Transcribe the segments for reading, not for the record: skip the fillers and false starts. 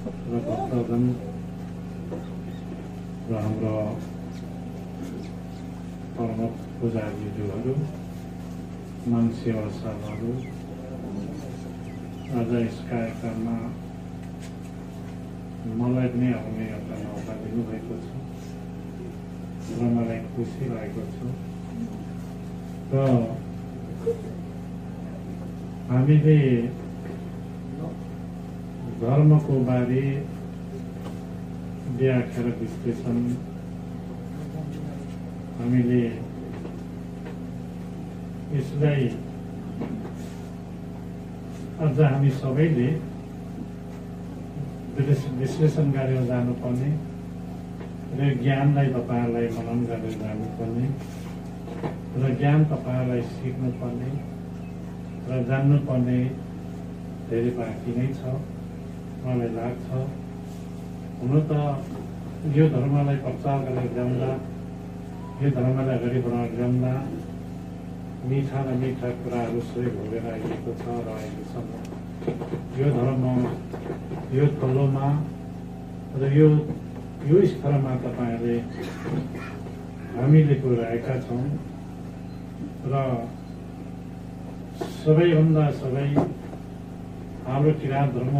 र भक्तजन र हाम्रो परम पुजारीज्यूहरू, मन सेवा साहबहरू आज यस कार्यक्रममा मलाई पनि आउने एउटा मौका दिनुभएको छ र मलाई खुसी लागेको छ। र हामीले धर्मको बारे व्याख्या र विश्लेषण हामीले यसलाई अझ हामी सबैले विश्लेषण गरेर जानुपर्ने र ज्ञानलाई तपाईहरुलाई मनन गरेर जानुपर्ने र ज्ञान तपाईहरुलाई सिक्नुपर्ने र जान्नुपर्ने धेरै बाँकी नै छ मलाई लाग्छ। हुन त यो धर्मलाई प्रचार गरेर ल्याउँदा, यो धर्मलाई अगाडि बढाएर ल्याउँदा मिठा र मिठा कुराहरू सबै भोगेर आइएको छ र अहिलेसम्म यो धर्म यो तलोमा र यो स्तरमा तपाईहरुले हामीले पुर्याएका छौँ र सबैभन्दा सबै हाम्रो किराँत धर्म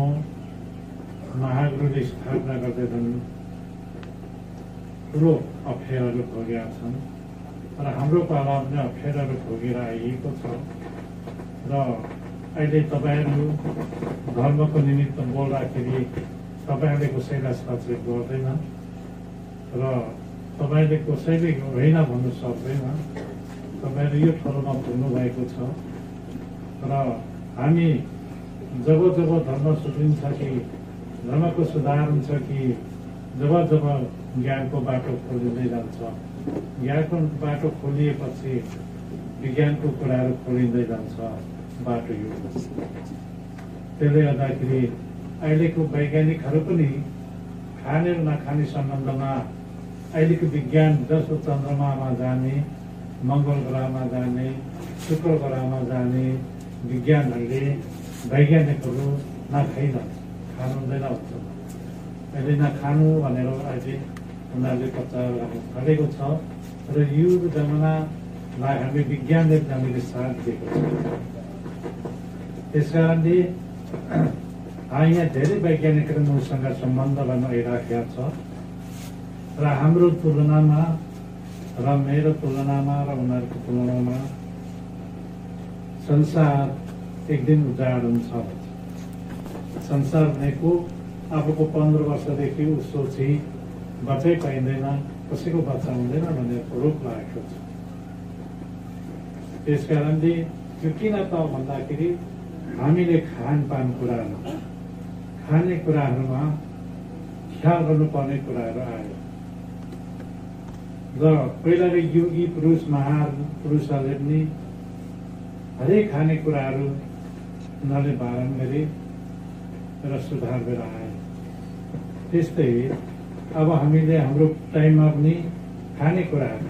महागुरुले स्थापना गर्दै छन्, ठुलो अप्ठ्याराहरू भोगेका छन् र हाम्रो पालामा पनि अप्ठ्याराहरू भोगेर आइएको छ र अहिले तपाईहरु धर्मको निमित्त बोल्दाखेरि तपाईहरुले कसैलाई सचेत गर्दैन र तपाईहरुले कसैले होइन भन्नु सक्दैन। तपाईहरु यो ठाउँमा पुग्नु भएको छ र हामी जब जब धर्म सुध्रिन्छ कि धर्मको सुधार हुन्छ कि जब जब ज्ञानको बाटो खोलिँदै जान्छ, ज्ञानको बाटो खोलिएपछि विज्ञानको कुराहरू खोलिँदै जान्छ बाटो यो। त्यसले गर्दाखेरि अहिलेको वैज्ञानिकहरू पनि खाने र नखाने सम्बन्धमा अहिलेको विज्ञान जस्तो चन्द्रमामा जाने, मङ्गल ग्रहमा जाने, शुक्र ग्रहमा जाने विज्ञानहरूले वैज्ञानिकहरू नखाइरहन्छ, खानु हुँदैन भन्छ। अहिले नखानु भनेर अहिले उनीहरूले प्रचार गर्नु थालेको छ र यो जमानालाई हामी विज्ञानले हामीले साथ दिएको छ। त्यस कारणले यहाँ धेरै वैज्ञानिकहरू मसँग सम्बन्ध गर्न आइराखेका छ र हाम्रो तुलनामा र मेरो तुलनामा र उनीहरूको तुलनामा संसार एक दिन उजाड हुन्छ। संसार भनेको अबको 15 वर्षदेखि उसो चाहिँ बच्चै पाइँदैन, कसैको बच्चा हुँदैन भन्ने रोक लागेको छ। त्यस कारणले त्यो किन त भन्दाखेरि हामीले खानपान कुरामा, खाने कुराहरूमा ख्याल गर्नुपर्ने कुराहरू आयो र पहिलाको योगी पुरुष महान पुरुषहरूले पनि हरेक खाने कुराहरू उनीहरूले पालन गरे र सुधार गरेर आए। त्यस्तै अब हामीले हाम्रो टाइममा पनि खाने कुराहरू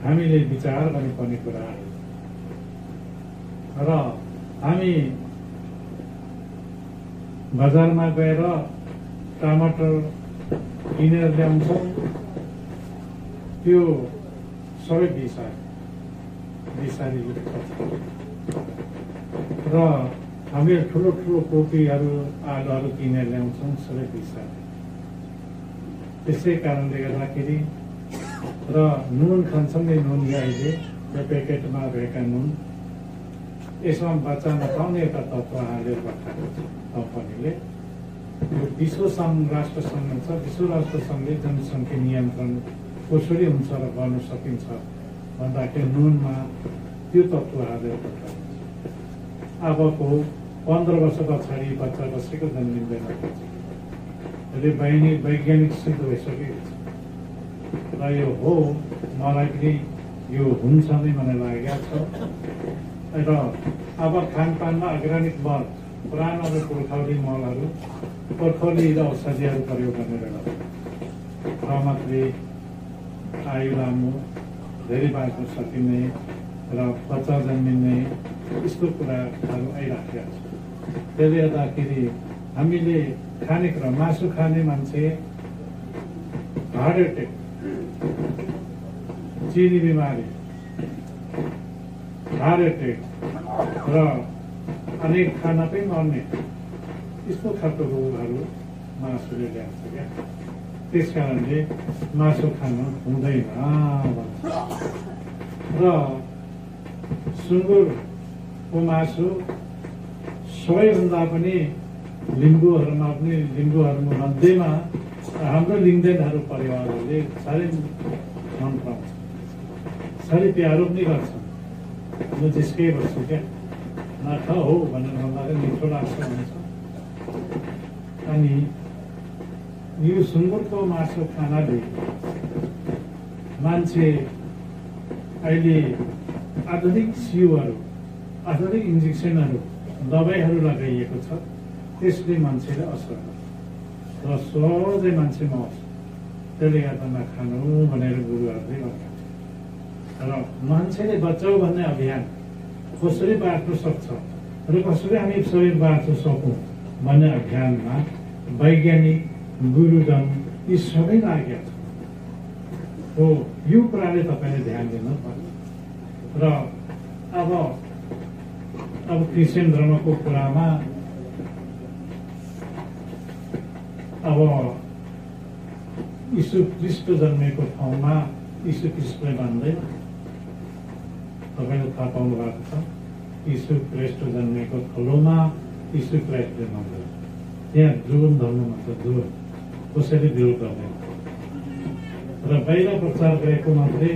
हामीले विचार गर्नुपर्ने कुराहरू र हामी बजारमा गएर टमाटर किनेर ल्याउँछौँ, त्यो सबै बिसारी र हामी ठुलो ठुलो कोपीहरू आलुहरू किनेर ल्याउँछौँ, सबै बिसारी। त्यसै कारणले गर्दाखेरि र नुन खान्छौँ नि, नुन अहिले यो प्याकेटमा भएका नुन, यसमा बच्चा नपाउने एउटा तत्त्व हालेर पठाएको छ कम्पनीले। यो विश्व सङ्घ राष्ट्र सङ्घ छ, विश्व राष्ट्र सङ्घले जनसङ्ख्या नियन्त्रण कसरी हुन्छ र गर्न सकिन्छ भन्दाखेरि नुनमा त्यो तत्त्व हालेर पठाएको छ। अबको 15 वर्ष पछाडि बच्चा कसैको जन्मिँदैन अहिले वैज्ञानिक सिद्ध भइसकेको छ र यो हो, मलाई पनि यो हुन्छ नै मलाई लागेको छ। र अब खानपानमा अर्ग्यानिक मल, पुरानो पुर्खौली मलहरू, पुर्खौली र औषधिहरू प्रयोग गर्ने बेला रमतले आयु लामो, धेरै बाँच्न सकिने र बच्चा जन्मिने यस्तो कुराहरू आइराखेका छ। त्यसले गर्दाखेरि हामीले खानेकुरा मासु खाने मान्छे हार्ट एटेक, चिनी बिमारी, हार्ट एटेक र अनेक खानाकै मर्ने यस्तो खालको रोगहरू मासुले ल्याउँछ क्या। त्यस कारणले मासु खानु हुँदैन र सुँगुरको मासु सबैभन्दा पनि लिम्बूहरूमा पनि लिम्बूहरूमध्येमा हाम्रो लिङ्गदेनहरू परिवारहरूले साह्रै मन पराउँछ, साह्रै प्यारो पनि गर्छन्। म जिस्कै बस्छु क्या, नख हो भनेर भन्दा मिठो लाग्छ भन्छ। अनि यो सुँगुरको मासु खानाले मान्छे अहिले आधुनिक सिउहरू, आधुनिक इन्जेक्सनहरू, दबाईहरू लगाइएको छ, त्यसले मान्छेले असर गर्छ र सहजै मान्छे मर्छ। त्यसले गर्दा नखानु भनेर गुरुहरूले भन्नुहुन्छ। र मान्छेले बचाउ भन्ने अभियान कसरी बाँच्नु सक्छ र कसरी हामी सबै बाँच्न सकौँ भन्ने अभियानमा वैज्ञानिक, गुरुजन यी सबै लागेका छन्। हो यो कुराले तपाईँले ध्यान दिनु पर्छ। र अब क्रिस्चियन धर्मको कुरामा अब यीशु ख्रीष्ट जन्मेको ठाउँमा यीशु ख्रीष्टलाई मान्दैन। तपाईँले थाहा पाउनु भएको छ, यीशु ख्रीष्ट जन्मेको थलोमा यीशु ख्रीष्टले मान्दैन। त्यहाँ जुन धर्म मान्छ, जुन कसैले विरोध गर्दैन। र बाहिर प्रचार गरेको मात्रै,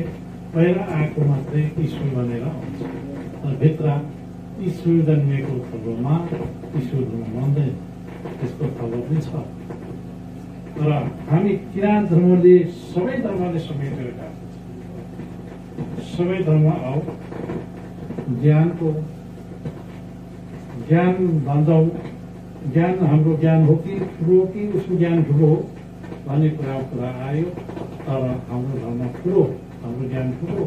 बाहिर आएको मात्रै यीशु भनेर आउँछ। र भित्र यीशु जन्मेको थलोमा यीशु मान्दैन, त्यस्तो थलो पनि छ। र हामी किराँत धर्मले सबै धर्मले समेटेर गएको छ। सबै धर्म आऊ, ज्ञान भन्छौँ, ज्ञान हाम्रो ज्ञान हो कि ठुलो कि उसको ज्ञान ठुलो हो भन्ने कुरा आयो। तर हाम्रो धर्म ठुलो, हाम्रो ज्ञान ठुलो,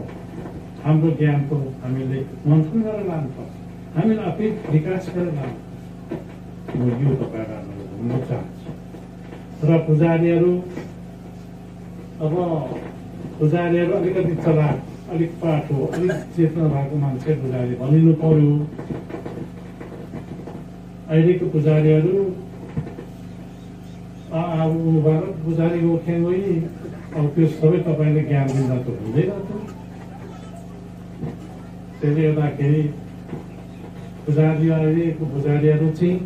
हाम्रो ज्ञानको हामीले मन्थन गरेर लानुपर्छ, हामीले आफै विकास गरेर लानुपर्छ। म यो तपाईँलाई भन्न चाहन्छु। र पुजारीहरू अलिकति चलाक, अलिक पाठो, अलिक चेतना भएको मान्छे पुजारी भनिनु पर्यो। अहिलेको पुजारीहरू अब पुजारी हो खेङ्गै, अब त्यो सबै तपाईँले ज्ञान दिँदा त हुँदैन। त्यसले गर्दाखेरि अहिलेको पुजारीहरू चाहिँ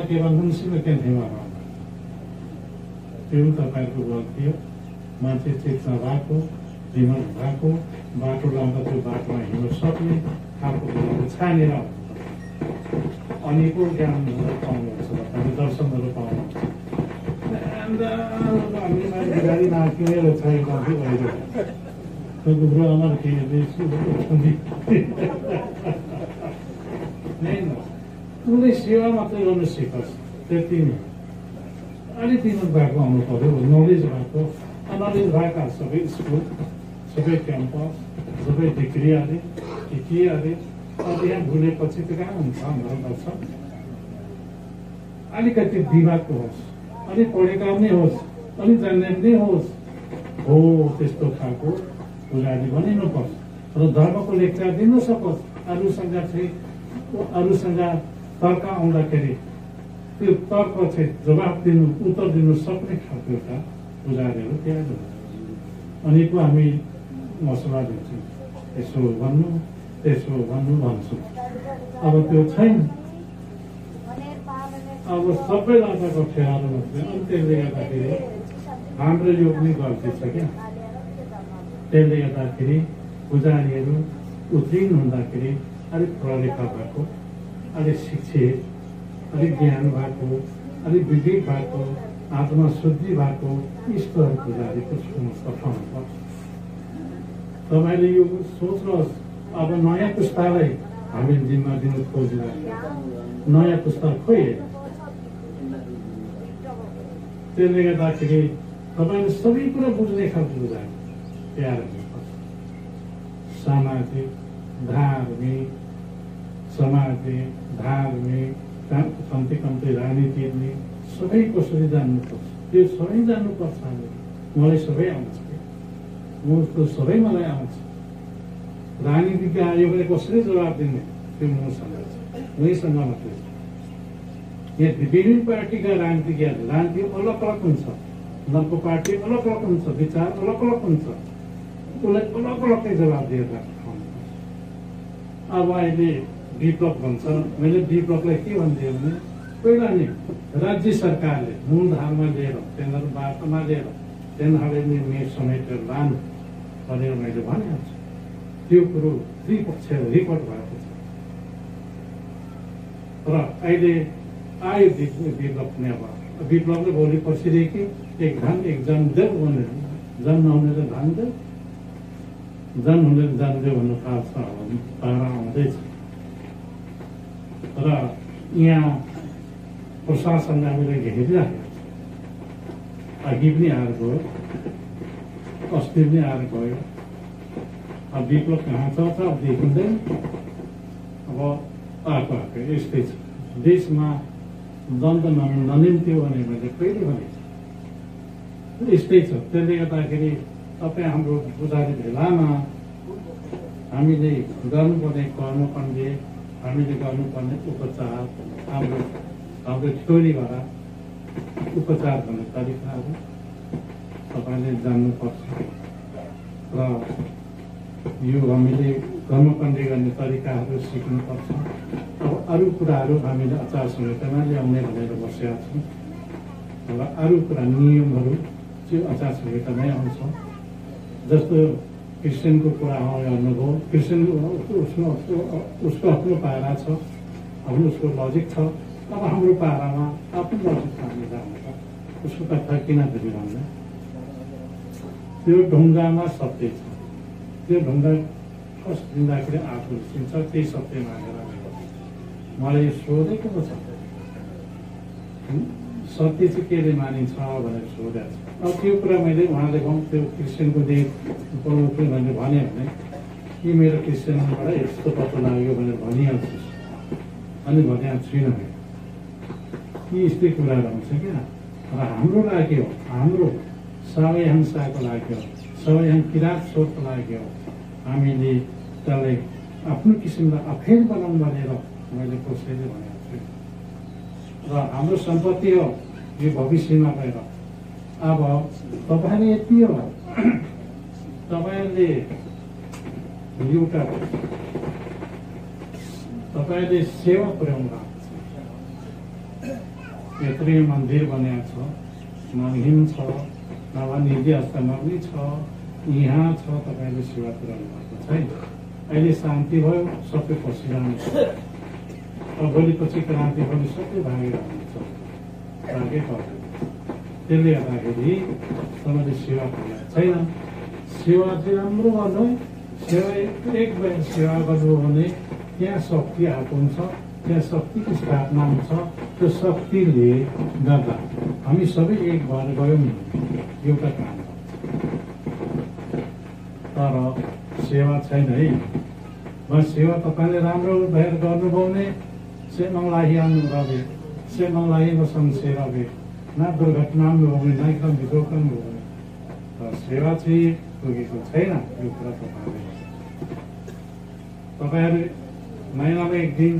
के भन्नु क्यान्थिमा त्यो तपाईँको गल्ती हो। मान्छे चेतना भएको, दिमाग भएको, बाटो लाउँदा त्यो बाटोमा हिँड्न सक्ने खालको छानेर अनि पो ज्ञान पाउनुहुन्छ, तपाईँले दर्शनहरू पाउनुहुन्छ। गाडी नाकिनेर छैन गुरु अमर के उसले सेवा मात्रै गर्नु सिकोस्, त्यति नै। अलिक दिमाग भएको आउनु पर्यो, नलेज भएको, नलेज भएका सबै स्कुल, सबै क्याम्पस, सबै डिग्री अरे के अरे अध्ययन भुलेपछि त कहाँ हुन्छ हाम्रो गर्छ। अलिकति दिमागको होस्, अलिक पढेका पनि होस्, अलिक जान्ने पनि होस्, हो त्यस्तो खालको पुजारी बनिनुपर्छ। र धर्मको लेक्चर दिन सकोस्, अरूसँग तर्क आउँदाखेरि त्यो तर्क चाहिँ जवाब दिनु, उत्तर दिनु सक्ने खालको एउटा पुजारीहरू त्यहाँ हुन्छ। अनि पो हामी मसला दिन्छौँ, यसो भन्नु भन्छु। अब त्यो छैन, अब सबै लाटाको खेलाहरू भन्छ। अनि त्यसले गर्दाखेरि हाम्रो यो पनि गल्ती छ क्या। त्यसले गर्दाखेरि पुजारीहरू उत्तीर्ण हुँदाखेरि अलिक पढालेखा भएको, अलिक शिक्षित, अलिक ज्ञान भएको, अलिक विवेक भएको, आत्मशुद्धि भएको यस्तोहरू पुजारीको पठाउनुपर्छ। तपाईँले यो सोच्नुहोस्, अब नयाँ पुस्तालाई हामीले जिम्मा दिनु खोजिरहेको, नयाँ पुस्ता खोइ। त्यसले गर्दाखेरि तपाईँले सबै कुरा बुझ्ने खालको पुजारी तयार हुनुपर्छ। सामाजिक, धार्मिक, कम्ती राजनीतिले सबै कसरी जान्नुपर्छ त्यो सबै जान्नुपर्छ। मलाई सबै आउँछ, उसको सबै मलाई आउँछ। राजनीतिका आयोगले कसरी जवाब दिने त्यो मैसँग मात्रै छ। यहाँ विभिन्न पार्टीका राजनीति अलग अलग हुन्छ, उनीहरूको पार्टी अलग अलग हुन्छ, विचार अलग अलग हुन्छ, उसलाई अलग अलगै जवाब दिएर राख्नुपर्छ। अब अहिले विप्लव भन्छ, मैले विप्लवलाई के भनिदिएँ भने पहिला नि राज्य सरकारले मूलधारमा लिएर त्यहाँबाट बाटोमा लिएर त्यहाँहरूले नि समेटेर लानु भनेर मैले भनेको छु। त्यो कुरो दुई पक्ष रिपोर्ट भएको छ। र अहिले आयो विप्लव नै। अब विप्लवले भोलि पर्सिदेखि एक धन एक जन देव भनेर जन नहुनेर धन देव, जन हुनेर जान देव भन्नु पारा आउँदैछ। र यहाँ प्रशासनले हामीले घेरिराखेको छ। अघि पनि आएर गयो, अस्ति पनि आएर गयो। अब विप्लव कहाँ छ अब देखिँदैन। अब आएको यस्तै छ। देशमा द्वन्द ननिम्त्यो भने मैले पहिले भनेको छु, यस्तै छ। त्यसले गर्दाखेरि तपाईँ हाम्रो पुजारी भेलामा हामीले गर्नुपर्ने कर्मकाण्ड, हामीले गर्नुपर्ने उपचार, हाम्रो थ्योरीबाट उपचार गर्ने तरिकाहरू तपाईँले जान्नुपर्छ। र यो हामीले कर्मकाण्ड गर्ने तरिकाहरू सिक्नुपर्छ। अब अरू कुराहरू हामीले आचार संहितामा ल्याउने भनेर बसेका छौँ। र अरू कुरा नियमहरू चाहिँ आचार संहितामै आउँछ। जस्तो क्रिस्चियनको कुरा हेर्नुभयो, क्रिस्चियन उसको आफ्नो पारा छ, आफ्नो उसको लजिक छ। अब हाम्रो पारामा आफ्नो लजिक हामी जान्छ, उसको कथा किन बुझिरहन्छ? त्यो ढुङ्गामा सत्य छ। त्यो ढुङ्गा कस दिँदाखेरि आफू चिन्छ, त्यही सत्य मानेर मलाई यो सोधेको पो छ। सत्य चाहिँ केले मानिन्छ भनेर सोधेको छ। अब त्यो कुरा मैले उहाँले त्यो क्रिस्चियनको मैले भने कि मेरो क्रिस्चियनबाट यस्तो पत्तो लाग्यो भनेर भनिहाल्छु, अनि भनेको छुइनँ। यी यस्तै कुराहरू आउँछ क्या। र हाम्रो लागि हो, हाम्रो सबै हिंसाको लागि हो, सबै किराँत सोचको लागि हो। हामीले त्यसलाई आफ्नो किसिमलाई अफेर बनाउँ भनेर मैले कसैले भनेको छु। र हाम्रो सम्पत्ति हो यो भविष्यमा गएर। अब तपाईँले यति हो, तपाईँले एउटा तपाईँले सेवा पुर्याउनु भएको छ। यत्रै मन्दिर बनेको छ, मङ्हिम छ, नवनिधि आश्रममा पनि छ, यहाँ छ, तपाईँले सेवा पुर्याउनु भएको छैन। अहिले शान्ति भयो, सबै पसिरहन्छ। अब भोलिपछि क्रान्ति पनि सबै भागिरहन्छ। त्यसले गर्दाखेरि तपाईँले सेवा पुर्याएको छैन। सेवा चाहिँ राम्रो गर्नु, सेवा एक बेर सेवा गर्नु भने त्यहाँ शक्ति आएको हुन्छ, त्यहाँ शक्तिको स्थापना हुन्छ। त्यो शक्तिले गर्दा हामी सबै एक भएर गयौँ, एउटा काम गर्छ। तर सेवा छैन है। बस सेवा तपाईँले राम्रो भएर गर्नुभयो भने सेवालाई आउनुभयो, सेवालाई संसेवा न दुर्घटना पनि हो भने न एकदम विधोकन हो भने सेवा चाहिँ पुगेको छैन। यो कुरा तपाईँहरू महिनामा एक दिन,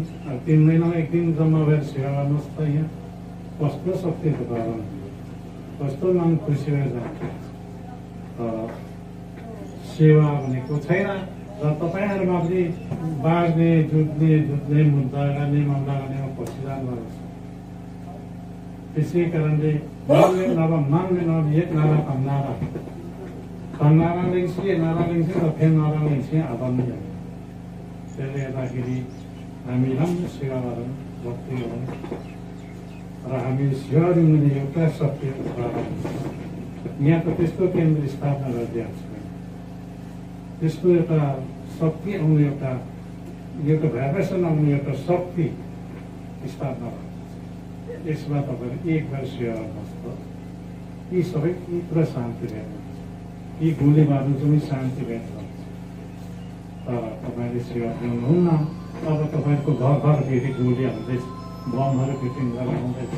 3 महिनामा एक दिन जम्मा भएर सेवा गर्नुहोस् त। यहाँ कस्तो शक्ति तपाईँ, कस्तो मन खुसी भएर जान्छ। तर सेवा भनेको छैन। र तपाईँहरूमा पनि बाँड्ने जुट्ने मुद्दा गर्ने मामला गर्नेमा पसिरहनु भएको छ। त्यसै कारणले मान्ने एक नारा नारा नारा लेख्छु, नारा लेख्छु र फेरि नारा लेख्छु आधार नै जाने। त्यसले गर्दाखेरि हामी राम्रो सेवा गरौँ, भक्ति गरौँ। र हामी सेवा दिने एउटा शक्ति यहाँ त त्यस्तो केन्द्र स्थापना गरिदिएको छ। त्यस्तो एउटा शक्ति आउने, एउटा भाइब्रेसन आउने एउटा शक्ति स्थापना भएको छ। यसमा तपाईँले एक बार सेवा गर्नुहोस् त यी सबै पुरा शान्ति भेट्नुहुन्छ। यी गोली मार्नु पनि शान्ति भेट्नुहुन्छ। तर तपाईँले सेवा गर्नुहुन्न। अब तपाईँको घर घर फेरि गोली हाल्दैछ। बमहरू फिटिङ गरेर आउँदैछ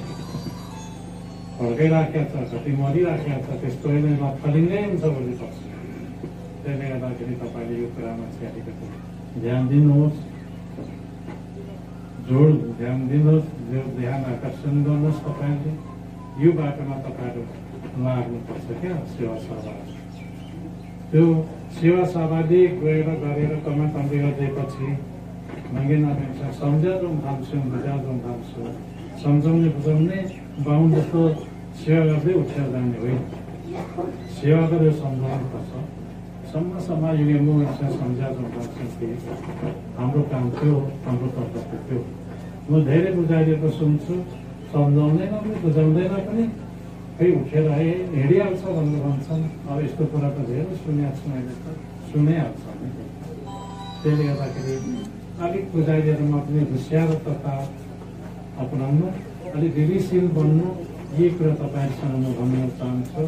फर्काइराखेको छ कति मरिराखेको छ त्यस्तो नै नफलिँदै हुन्छ भोलि पर्छ त्यसले गर्दाखेरि तपाईँले यो कुरामा चाहिँ अलिकति ध्यान दिनुहोस् जोड ध्यान दिनुहोस् जो ध्यान आकर्षण गर्नुहोस् तपाईँले यो बाटोमा तपाईँहरू लाग्नुपर्छ क्या सेवा सभा त्यो सेवा सभाले गएर गरेर कमा कम्ती गरिदिएपछि मैले नभन्छ सम्झाउँ थाल्छौँ बुझाउँ थाल्छौँ सम्झाउने बुझाउने बाहुन जस्तो सेवा गर्दै उठेर जाने होइन सेवा गरेर सम्झाउनुपर्छ सम्मसम्म यो मान्छे सम्झाउँ थाल्छौँ कि हाम्रो काम थियो हाम्रो कर्तव्य थियो म धेरै बुझाइदिएको सुन्छु सम्झाउँदैन पनि बुझाउँदैन पनि खै उठेर हिँडिहाल्छ भनेर भन्छन् अब यस्तो कुरा त धेरै सुनेको छु मैले त सुनिहाल्छ नि त्यसले गर्दाखेरि अलिक बुझाइदिएरमा पनि होसियारता अपनाउनु अलिक विवेकशील बन्नु यही कुरा तपाईँहरूसँग म भन्न चाहन्छु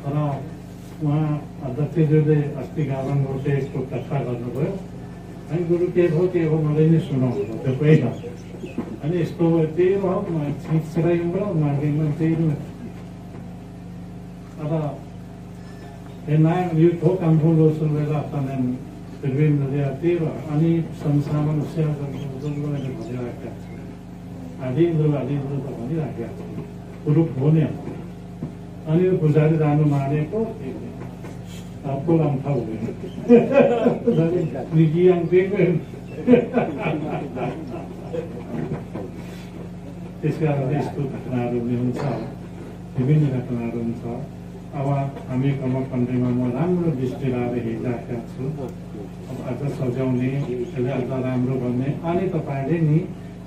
र उहाँ अध्यक्षज्यूले अस्ति गाभन रोटेको कथा गर्नुभयो अनि गुरु के भयो मलाई नै सुनाउनु त्यो पहिला अनि यस्तो त्यही हो छिराइबाट मार्केटमा त्यही अब यो ठोक कामफुल सुनबेलाताnen begründen der Thema ani samsama usia जंगलले भनिराखेका छन् आदि त भनिराखेका छन् पुरुष हुने अनि यो पुजारी जानु मानेको आपको नाम था हुँदैन निगियाङ पेगन त्यसकारण यस्तो घटनाहरू पनि हुन्छ विभिन्न घटनाहरू हुन्छ अब हामी कर्मखण्डमा म राम्रो दृष्टि लाएर हिँडिराखेका छु अब अझ सजाउने त्यसलाई अझ राम्रो गर्ने अनि तपाईँले नि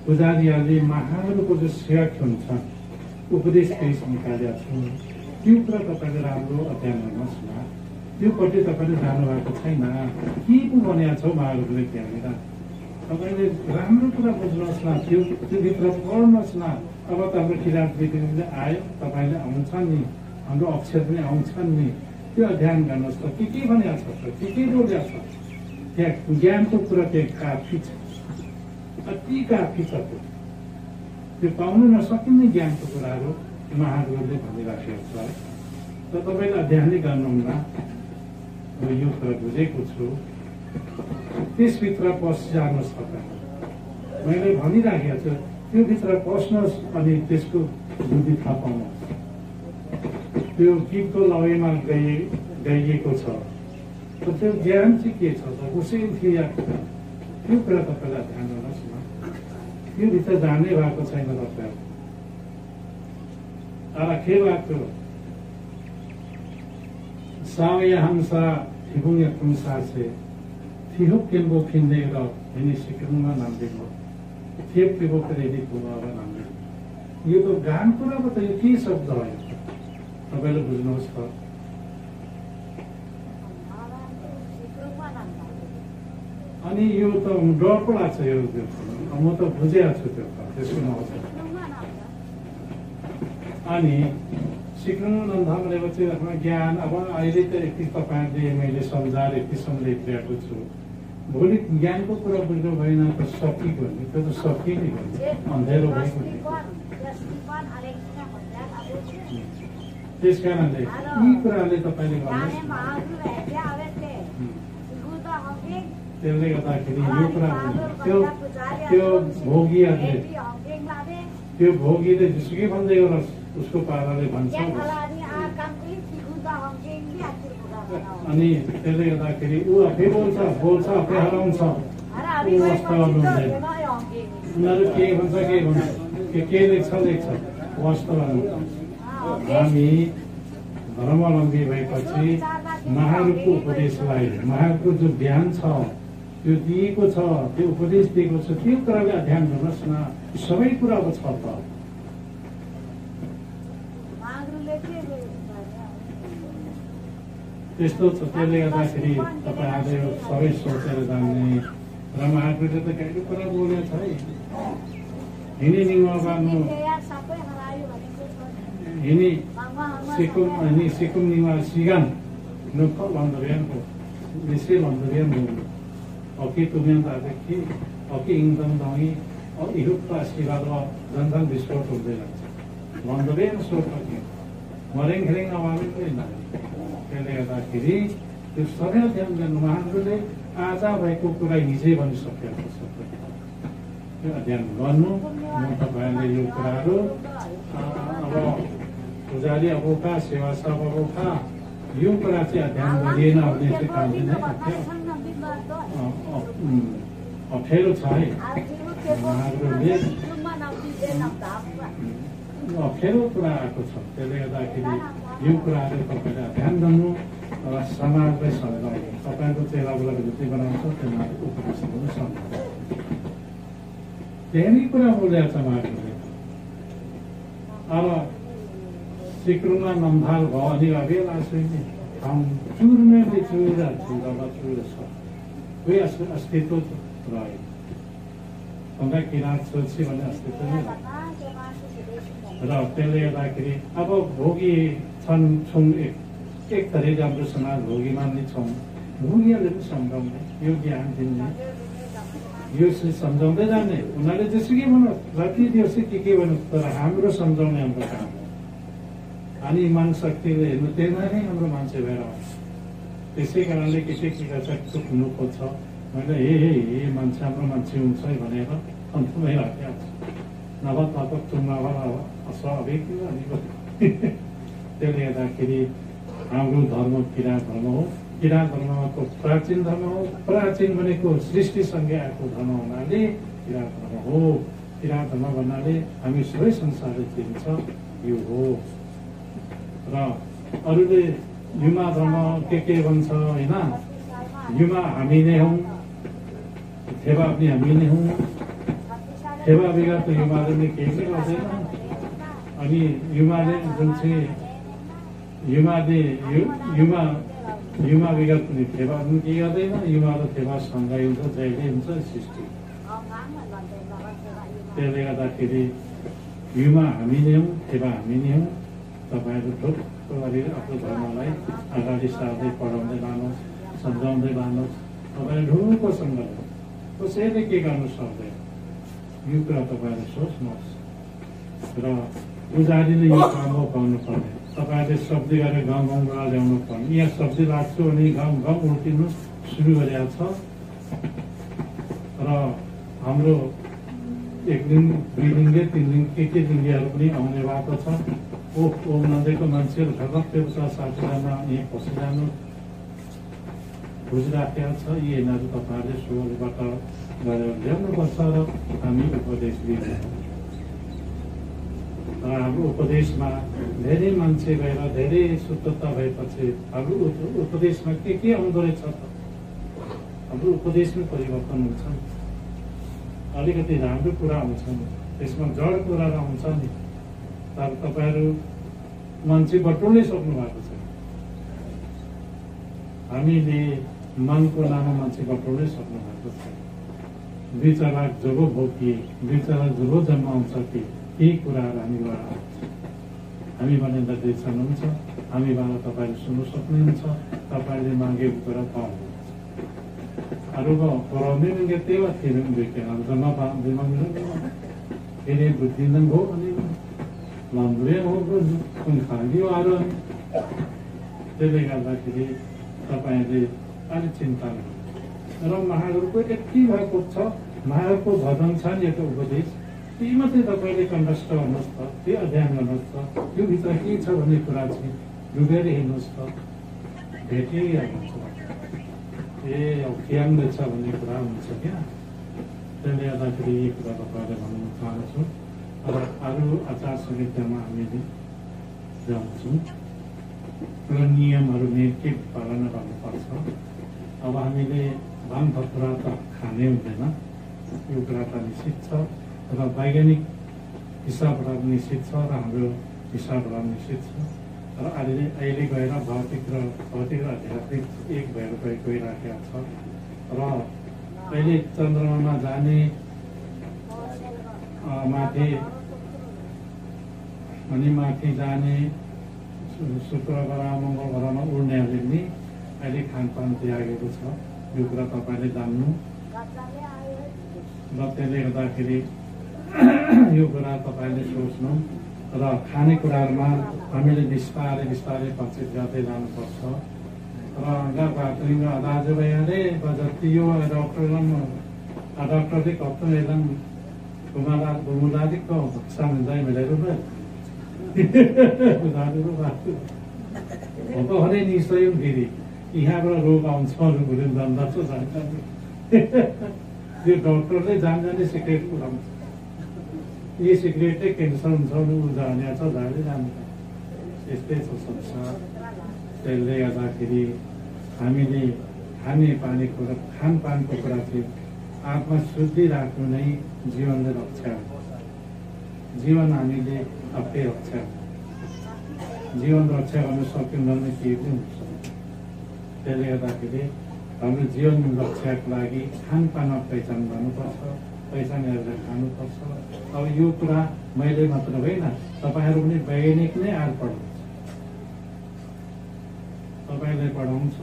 पुजारीहरूले महानुको जो सेवक हुन्छ उपदेश केही निकालेका छु त्यो कुरा तपाईँले राम्रो अध्ययन गर्नुहोस् न त्योपट्टि तपाईँले जानुभएको छैन के पो भनेको छ महानुले त्यहाँनिर तपाईँले राम्रो कुरा बुझ्नुहोस् न त्योभित्र पढ्नुहोस् न अब त हाम्रो किराँत विधिले आयो तपाईँले आउँछ नि हाम्रो अक्षर पनि आउँछन् नि त्यो अध्ययन गर्नुहोस् त के भनेको छ के बोलेको छ त्यहाँ ज्ञानको कुरा त्यहाँ काफी छ अति काफी छ त्यो पाउनु नसकिने ज्ञानको कुराहरू महागुरुले भनिराखेको छ त तपाईँले अध्ययनै गर्नुहुन्न यो कुरा बुझेको छु त्यसभित्र पसिजानुहोस् तपाईँ मैले भनिराखेको छु त्योभित्र पस्नुहोस् अनि त्यसको बुद्धि थाहा पाउनुहोस् त्यो गीतको लयमा गाइएको छ त्यो ज्ञान चाहिँ के छ त उसै थियो त्यो कुरा तपाईँलाई ध्यान गर्नुहोस् न त्यो भित्र जान्नै भएको छैन तपाईँहरू तर के भएको सावया हंसा थिबुङ कुमसासे थिहुप केम्बो फिन्देर हिनी सिक्किममा नाम्दिनु थिप केबो प्रेरित बुबाबा नाम्दिनु यो त गान कुराको त यो के शब्द हो तपाईँले बुझ्नुहोस् त अनि यो त डर पो लाग्छ यो म त बुझेको छु त्यो त्यसको नआउँछ अनि सिक्नु नन्धा भनेपछि ज्ञान अब अहिले त यति तपाईँहरूले मैले सम्झाएर यतिसम्म लेखिरहेको छु भोलि ज्ञानको कुरा बुझ्नु भएन त सकिएको नि त्यो त सकिने भयो अँध्यारो भएको त्यस कारणले यी कुराले तपाईँले त्यसले गर्दाखेरि यो कुरा त्यो भोगीले जसुकै भन्दै गरोस् उसको पाराले भन्छ अनि त्यसले गर्दाखेरि ऊ आफै बोल्छ आफै हराउँछ उनीहरू के भन्छ के लेख्छ वास्तव हामी धर्मावलम्बी भएपछि महारूपको उपदेशलाई महारूपको जो ज्ञान छ त्यो दिएको छ त्यो उपदेश दिएको छ त्यो कुराले अध्ययन गर्नुहोस् न सबै कुरा अब छ त त्यस्तो छ त्यसले गर्दाखेरि तपाईँहरूले सबै सोचेर जान्ने र महापुरुषले त कहिले कुरा बोलेको छ है हिँडी निमा बाँध्नु हिँडी सिकुम निमा सिगान नुखल भन्दैनको निश्चय भन्दै Oke tumian tadi ki, oke ingkang tangi इहुक्ता सेवामा जनधन विस्फोट हुँदै जान्छ बन्दले स्रोत मरेङ खेरेङ नभए पनि त्यसले गर्दाखेरि त्यो सबै ध्यान दिनु उहाँहरूले आज भएको कुरा हिजै भनिसकेको छ त्यो अध्ययन गर्नु म तपाईँहरूले यो कुराहरू अब पुजारी अबका सेवा सभाका यो कुरा चाहिँ अध्ययन गरिएन भने चाहिँ काम अप्ठ्यारो छ है उहाँहरूले अप्ठ्यारो कुरा आएको छ त्यसले गर्दाखेरि यो कुराहरू तपाईँले ध्यान गर्नु र समाजलाई सम्झाउनु तपाईँको चेलाबुलाको जति बनाउँछ त्यसमा उपदेश गर्नु सम्झाउनु धेरै कुरा बोलेको छ उहाँहरूले अब सिक्रुङमा नम्भाल भयो अनि अबेला छैन हम चुरमै चुर चुर छ कोही अस्तित्व रह्यो सँगै किराँत सोची भन्ने अस्तित्व नै र त्यसले गर्दाखेरि अब भोगी छन् छौँ एक थरी राम्रो समाज भोगीमा नै छौँ भोगीहरूले पनि सम्झाउने यो ज्ञान दिने यो सम्झाउँदै जाने उनीहरूले जेसुकै भन्नु जति दिउँसो के भन्नु तर हाम्रो सम्झाउने हाम्रो काम हो अनि मन शक्तिले हेर्नु त्यसमा नै हाम्रो मान्छे भएर आउँछ त्यसै कारणले के गर्छ चुक्नु खोज्छ मैले हे मान्छे हाम्रो मान्छे हुन्छ है भनेर अन्तिमै राखेको छ नभए तपाईँ चुङ्गामा अस्वाभाविक त्यसले गर्दाखेरि हाम्रो धर्म किराँत धर्म हो किराँत धर्मको प्राचीन धर्म हो प्राचीन भनेको सृष्टिसँगै आएको धर्म हुनाले किराँत धर्म हो किराँत धर्म भन्नाले हामी सबै संसारले चिन्छ यो हो र अरूले युमा धर्म के भन्छ होइन युमा हामी नै हौँ थेवा पनि हामी नै हौँ थेवा बिगा त युमाले पनि केही पनि गर्दैन अनि युमाले जुन चाहिँ युमा विगत पनि थेवा पनि केही गर्दैन युमा र थेवा सँगै हुन्छ जहिले हुन्छ सृष्टि त्यसले गर्दाखेरि युमा हामी नै हौँ थेवा हामी नै हौँ तपाईँहरू ठुलो गरेर आफ्नो धर्मलाई अगाडि सार्दै पढाउँदै लानुहोस् सम्झाउँदै लानुहोस् तपाईँले ढुङ्गो सङ्गत कसैले के गर्नु सक्दैन यो कुरा तपाईँले सोच्नुहोस् र पुजारीले यो काम पाउनु पर्ने तपाईँले सब्जी गरेर गाउँ गाउँबाट ल्याउनु पर्ने यहाँ सब्जी लाग्छु भने गाउँ गाउँ उल्टिनु सुरु गरेको छ र हाम्रो एक दिन दुई दिनले तिन दिन के दिनहरू पनि आउने भएको छ ओ नदिएको मान्छेहरू झगक्कै छ साथीजना यहीँ पसिजानु बुझिराखेको छ यी यिनीहरू तपाईँहरूले सुरुबाट गरेर ल्याउनुपर्छ र हामी उपदेश दिन्छौँ र हाम्रो उपदेशमा धेरै मान्छे भएर धेरै शुद्धता भएपछि हाम्रो उपदेशमा के आउँदो रहेछ त हाम्रो उपदेशमै परिवर्तन हुन्छ नि अलिकति राम्रो कुरा आउँछ नि त्यसमा जड कुरा आउँछ नि तर तपाईँहरू मान्छे बटुल्नै सक्नु भएको छ हामीले मनको नाममा मान्छे बटुल्नै सक्नु भएको छ बिचरा जब भोकिए बिचरा जब जन्माउँछ कि केही कुराहरू हामीबाट आउँछ हामी भनेर देख्नुहुन्छ हामीबाट तपाईँले सुन्नु सक्नुहुन्छ तपाईँले मागेको कुरा पाउनुहुन्छ अरूको पढाउने त्यही थिएन जम्मा फेरि बुझिँदैन भयो अनि लम्बुरे हो खालियो आएर त्यसले गर्दाखेरि तपाईँहरूले अलिक चिन्ता र महागुरुको यति भएको छ महागुरुको भजन छ नि एउटा उपदेश ती मात्रै तपाईँले कण्ठस्थ गर्नुहोस् त त्यो अध्ययन गर्नुहोस् त त्यो भित्र के छ भन्ने कुरा चाहिँ डुबेर हेर्नुहोस् त भेटिहाल्नुहुन्छ अब क्याङ्दैछ भन्ने कुरा हुन्छ क्या त्यसले गर्दाखेरि यी कुरा तपाईँले भन्नु चाहन्छु र अरू आचार संहितामा हामीले जान्छौँ र नियमहरू के पालना गर्नुपर्छ अब हामीले भाङ भत्रा त खाने हुँदैन यो कुरा त निश्चित छ र वैज्ञानिक हिसाबबाट निश्चित छ र हाम्रो हिसाबबाट निश्चित छ र अहिले गएर भौतिक र आध्यात्मिक एक भएर गइराखेका छ र अहिले चन्द्रमामा जाने माथि अनि माथि जाने शुक्र ग्रह मङ्गल ग्रहमा उड्नेहरूले पनि अहिले खानपान त्यागेको छ यो कुरा तपाईँले जान्नु र त्यसले गर्दाखेरि यो कुरा तपाईँले सोच्नु र खानेकुराहरूमा हामीले बिस्तारै बिस्तारै पक्षित गर्दै जानुपर्छ र दाजुभाइहरूले जति यो डॉक्टर कतो एकदम घुमुलादिको sampai melewati. Apa hari ini saya begini, ia berlalu bangsa kemudian dan tak sesuatu. Dia doktornya jangan secret kurang. Ini secretnya cancer jangan atau jangan. Istri susah. Terlebih ada kiri, kami pani kurang, pan kurang sih. आत्मा शुद्धि राख्नु नै जीवनले रक्षा हो जीवन हामीले आफै रक्षा जीवन रक्षा गर्न सक्यौँ भने के पनि हुन्छ त्यसले गर्दाखेरि हाम्रो जीवन रक्षाको लागि खानपानमा पहिचान गर्नुपर्छ पहिचान गरेर खानुपर्छ अब यो कुरा मैले मात्र होइन तपाईहरु पनि वैज्ञानिक नै आएर पढ्नुहुन्छ तपाईले पढाउँछ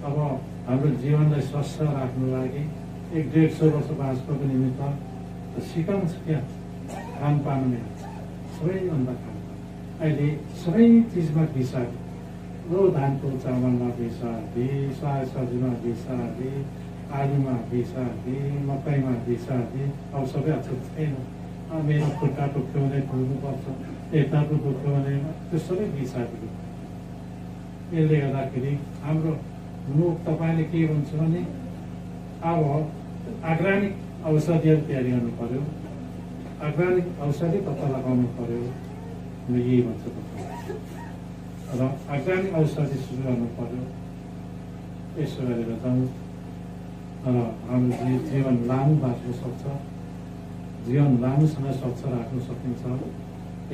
अब हाम्रो जीवनलाई स्वस्थ राख्नु लागि 150 वर्ष बाँच्नको निमित्त सिकाउँछ क्या खानपानमा सबैभन्दा खानपान अहिले सबै चिजमा भिसा रो धानको चामलमा भिसा दि सागसब्जीमा भिसा दि आलुमा भिसा दि मकैमा भिसा दि अब सबै अचेत छैन मेरो खुट्टा टुक्यो भने खुल्नुपर्छ यताको टुक्यो भने त्यो सबै भिसा दियो यसले गर्दाखेरि हाम्रो मुख तपाईले के भन्छ भने अब आग्रानिक औषधिहरू तयारी गर्नु पर्यो आग्रानिक औषधि पत्ता लगाउनु पर्यो म यही भन्छु र आग्रानिक औषधि सुरु गर्नु पर्यो यसो गरेर चाहिँ हाम्रो जीवन लामो बाँच्न सक्छ जीवन लामोसँग स्वच्छ राख्न सकिन्छ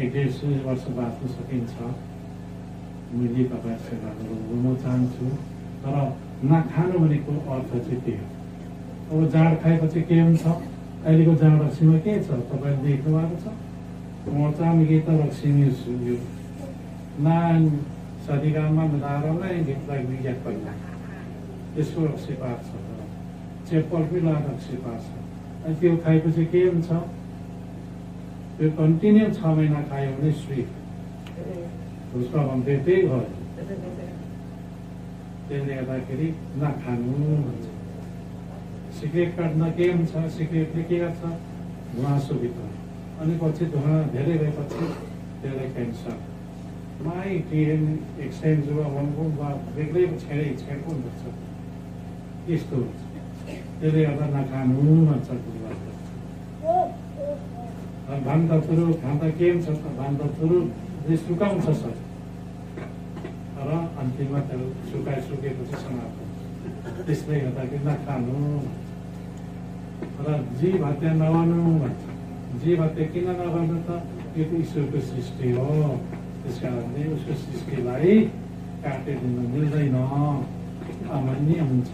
150 वर्ष बाँच्न सकिन्छ मैले तपाईहरुसँग भन्न चाहन्छु तर नखानु भनेको अर्थ चाहिँ के हो अब जाड खाएपछि के हुन्छ अहिलेको जाड रक्सीमा के छ तपाईले देख्नु भएको छ मोर्चामा के त रक्सीमा यो नान सदिगामा मदारमा गिफ्टलाई विज्ञाप गर्ला यसको रक्सी पार्छ चेपल पनि रक्सी पार्छ अनि त्यो खाएपछि के हुन्छ त्यो कन्टिन्यू 6 महिना खायो भने स्वीट उसको भन्दै त्यही भयो त्यसले गर्दाखेरि नखानु भन्छ सिगरेट काट्न के हुन्छ सिगरेटले के गर्छ धुवाँसोभित्र अनि पछि धुवाँ धेरै भएपछि त्यसलाई क्यान्सर माइ टिएन एक्सचेन्ज भनेको बेग्लै छेड्को हुन्छ यस्तो हुन्छ त्यसले गर्दा नखानु भन्छ भान्दाथुरु खाँदा के हुन्छ भान्दाथुरु सुकाउँछ सर र अन्तिममा त्यो सुकेपछि समाप्त त्यसले गर्दाखेरि नखानु र जीव हत्या नगर्नु भन्छ जीव हत्या किन नगर्नु त यो त ईश्वरको सृष्टि हो त्यस कारणले उसको सृष्टिलाई काटिदिन मिल्दैन अमान्य हुन्छ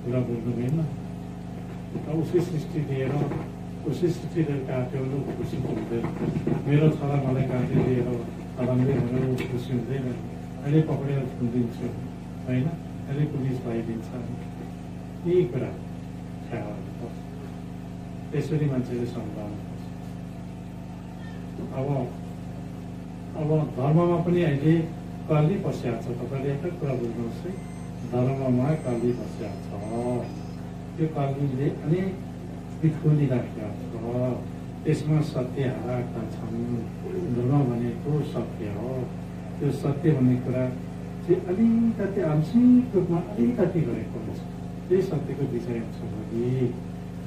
कुरा बुझ्नु भएन उसै सृष्टि दिएर उसै सृष्टिले काट्यो भने खुसी हुँदैन मेरो छोरा मलाई काटिदिएर अरामले भनेर खुसी हुँदैन अहिले पक्रेर थुनिदिन्छु होइन अहिले पुलिस लगाइदिन्छ यही कुरा ख्याल गर्नुपर्छ त्यसरी मान्छेले सम्झाउनुपर्छ अब धर्ममा पनि अहिले कल्ली पस्याएको छ तपाईँले एकै कुरा बुझ्नुहोस् है धर्ममा कल्ली पस्याएको छ त्यो कल्लीले अनेक बिखोली राखेको छ त्यसमा सत्य हाराएका छन् धर्म भनेको सत्य हो त्यो सत्य भन्ने कुरा चाहिँ अलिकति आंशिक रूपमा अलिकति गरेको हुन्छ त्यही सत्यको विषय छ भने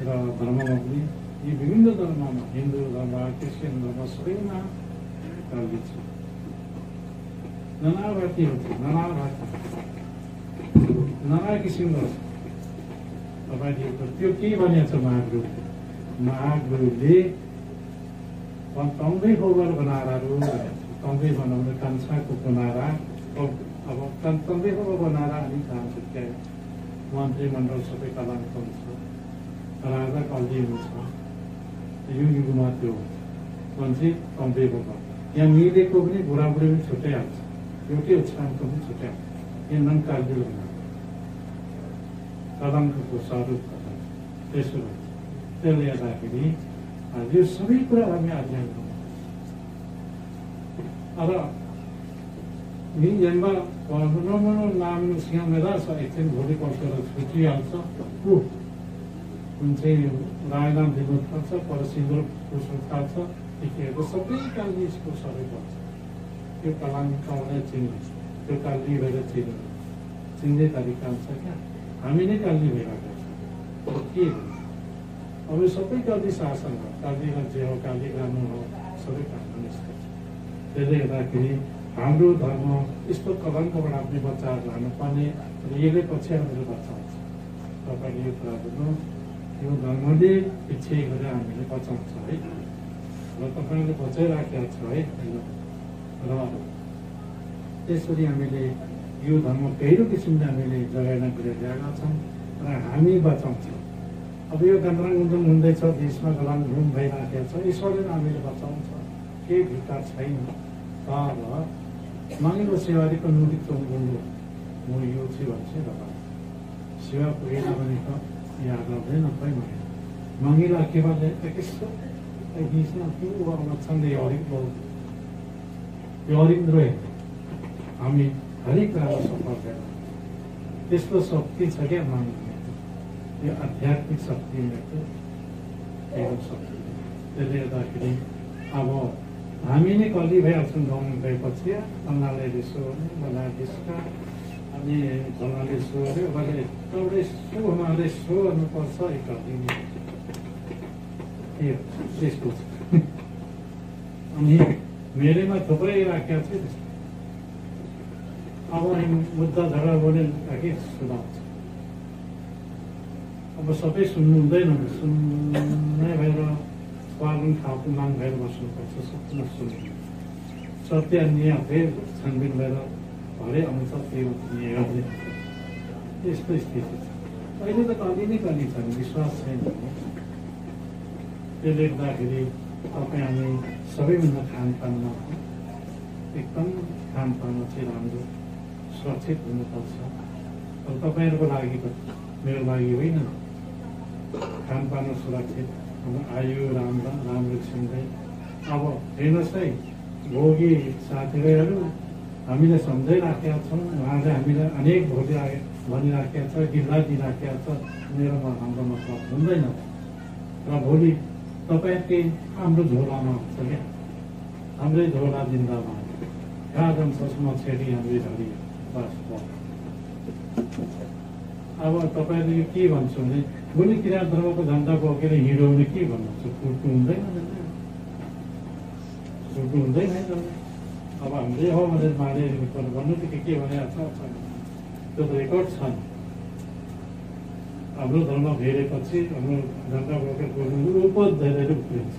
र धर्ममा पनि यी विभिन्न धर्ममा हिन्दू धर्म क्रिस्चियन धर्म सबैमा कल्ली छ नानाभाती हुन्छ नाना किसिमको तपाईँले त्यो के भनेको छ महागुरुले तम्बै गोबर बनाराहरू तम्बै बनाउने कान्छाको बनारा अब तम्बै गोबर बनारा अनि चाहन्छु क्या मन्त्रीमण्डल सबै कलाको हुन्छ राजा कल्ली हुन्छ युगमा त्यो मान्छे तम्बै गोबर यहाँ मिलेको पनि बुढाबुढी पनि छुट्टै हाल्छ एउटै उछानको पनि छुट्टै हाल्छ यहाँ नन काल्ली कलङ्कको स्वरूप त्यसो भन्छ। त्यसले गर्दाखेरि यो सबै कुरा हामी अध्ययन गर्छौँ। र यिनमा नाम सिंहमेदा छ एकछिन भोलि पर्खेर छुटिहाल्छ ऊ कुन चाहिँ रायनाम दिनु थाल्छ पर सिन्दुर पुस्नु थाल्छ यतिहरू सबै काली स्कुलसहरू गर्छ। त्यो कलाङ्कले चिन्नु त्यो काली भएर चिन्नु चिन्ने तरिका हुन्छ क्या हामी नै काली भइरहेको छ के अब सबै काली शासन हो काली राज्य हो काली कानुन हो सबै कानुन यस्तो छ। त्यसले गर्दाखेरि हाम्रो धर्म यस्तो कलङ्कबाट आफ्नो बच्चाहरू लानुपर्ने र यसले पछि हाम्रो बचाउँछ। तपाईँले यो कुरा बुझ्नु यो धर्मले पछि गरेर हामीले बचाउँछ है र तपाईँले बचाइराखेको छ है र त्यसरी हामीले यो धर्म पहिलो किसिमले हामीले जगाएन गरिरहेका छौँ र हामी बचाउँछौँ। अब यो गन्धराङ हुँदैछ देशमा गलाङघुम भइराखेको छ ईश्वरले हामीले बचाउँछ केही भित्ता छैन। तर मागिलो सेवारीको नुरी चौगुन्डो म यो चाहिँ भन्छु तपाईँ सेवा पुगेन भने त याद आउँदैन खै मैले मागिला के भन्ने यस्तो हिस्सा त्यो छन् यरिन्द्र हामी हरेक कुरामा सफल गरेर त्यस्तो शक्ति छ क्या माग्ने यो आध्यात्मिक शक्ति मेरो शक्ति। त्यसले गर्दाखेरि अब हामी नै कली भइहाल्छौँ गाउँ गएपछि बङ्गालले रिसो बङ्गाल रिसका अनि बङ्गालले सो अरे मैले एउटै सो उहाँले सो गर्नुपर्छ एकअर्दी के त्यस्तो छ। अनि मेरैमा थुप्रै राखेको छ त्यस्तो। अब मुद्दा झगडा बोले के सुनाउँछ अब सबै सुन्नु हुँदैन सुन्ने भएर स्वागत खालको माग भएर बस्नुपर्छ सबै नसुन्नु सत्य निया फेरि छानबिन भएर भरे आउँछ त्यही गर्ने यस्तो स्थिति छ। अहिले त कति नै कति छ विश्वास छैन। त्यसले गर्दाखेरि तपाईँ हामी सबैभन्दा खानपानमा एकदम खानपानमा चाहिँ राम्रो सुरक्षित हुनुपर्छ। अब तपाईँहरूको लागि मेरो लागि होइन खानपानमा सुरक्षित आयु राम्रो छिन्दै अब हेर्नुहोस् है भोगी साथीभाइहरू हामीले सम्झाइराखेका छौँ उहाँले हामीलाई अनेक भोलि भनिराखेका छ गिल्ला दिइराखेका छ मेरोमा हाम्रो मतलब हुँदैन र भोलि तपाईँकै हाम्रो झोलामा हुन्छ क्या हाम्रै झोला जिन्दामा गाजन ससमा छेडी हाम्रै झरी बस अब तपाईँले यो के भन्छु भने भोलि किराँत धर्मको झन्डा बोकेर हिँड्यो भने के भन्नुहुन्छ फुट्नु हुँदैन फुट्नु हुँदैन अब हामीले हो भनेर मारे भन्नु त के भनेको छ त्यो त रेकर्ड छ। हाम्रो धर्म भेरेपछि हाम्रो झन्डा बोकेर बोल्नु उपद धेरै उफ्रिन्छ।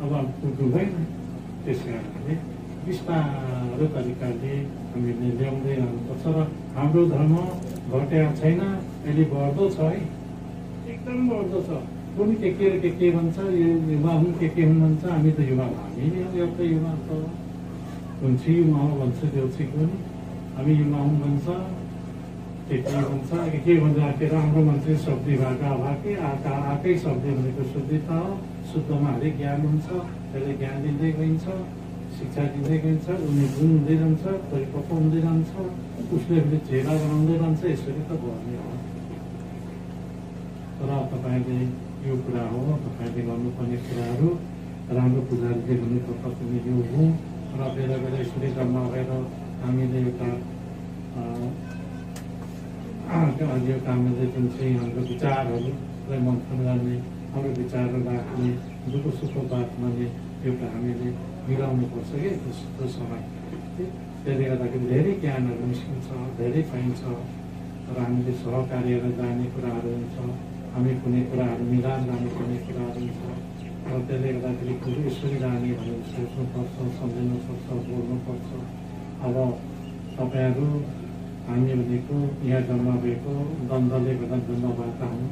अब फुट्नु हुँदैन त्यस कारणले बिस्तारो तरिकाले हामीले ल्याउँदै जानुपर्छ र हाम्रो धर्म घटेको छैन अहिले बढ्दो छ है एकदम बढ्दो छ। कुन के भन्छ यो युवा हुन् के हुन् भन्छ हामी त युवा हामी नै हो एउटा युवा त हुन्छ युवा हो भन्छ त्यो चाहिँ कुन हामी युवा हुन् भन्छ के भन्छ के भन्छ राखेर हाम्रो मान्छे शब्दी भएका भएकै आएकै शब्दी भनेको शुद्धता हो शुद्धमा हरेक ज्ञान हुन्छ त्यसले ज्ञान दिँदै गइन्छ शिक्षा दिँदै गइन्छ उनी गुण हुँदै जान्छ परिपक्व हुँदै जान्छ उसले फेरि चेला बनाउँदै जान्छ यसरी त गर्ने हो। र तपाईँले यो कुरा हो तपाईँले गर्नुपर्ने कुराहरू राम्रो पुजारीले भन्नुपर्छ पनि यो हो र बेला बेला यसरी जम्मा भएर हामीले एउटा यो हामीले जुन चाहिँ हाम्रो विचारहरूलाई मन्थन गर्ने हाम्रो विचारहरू राख्ने दुःख सुख बात माने एउटा हामीले मिलाउनुपर्छ कि त्यो समय। त्यसले गर्दाखेरि धेरै ज्ञानहरू निस्किन्छ धेरै पाइन्छ र हामीले सहकार्यहरू जाने कुराहरू हुन्छ हामी कुनै कुराहरू मिलाएर जानुपर्ने कुराहरू हुन्छ र त्यसले गर्दाखेरि कुरो यसरी जाने भनेर सोच्नुपर्छ सम्झिनुपर्छ बोल्नुपर्छ। अब तपाईँहरू हामी भनेको यहाँ जन्म भएको द्वन्द्वले गर्दा जन्म भएका हौँ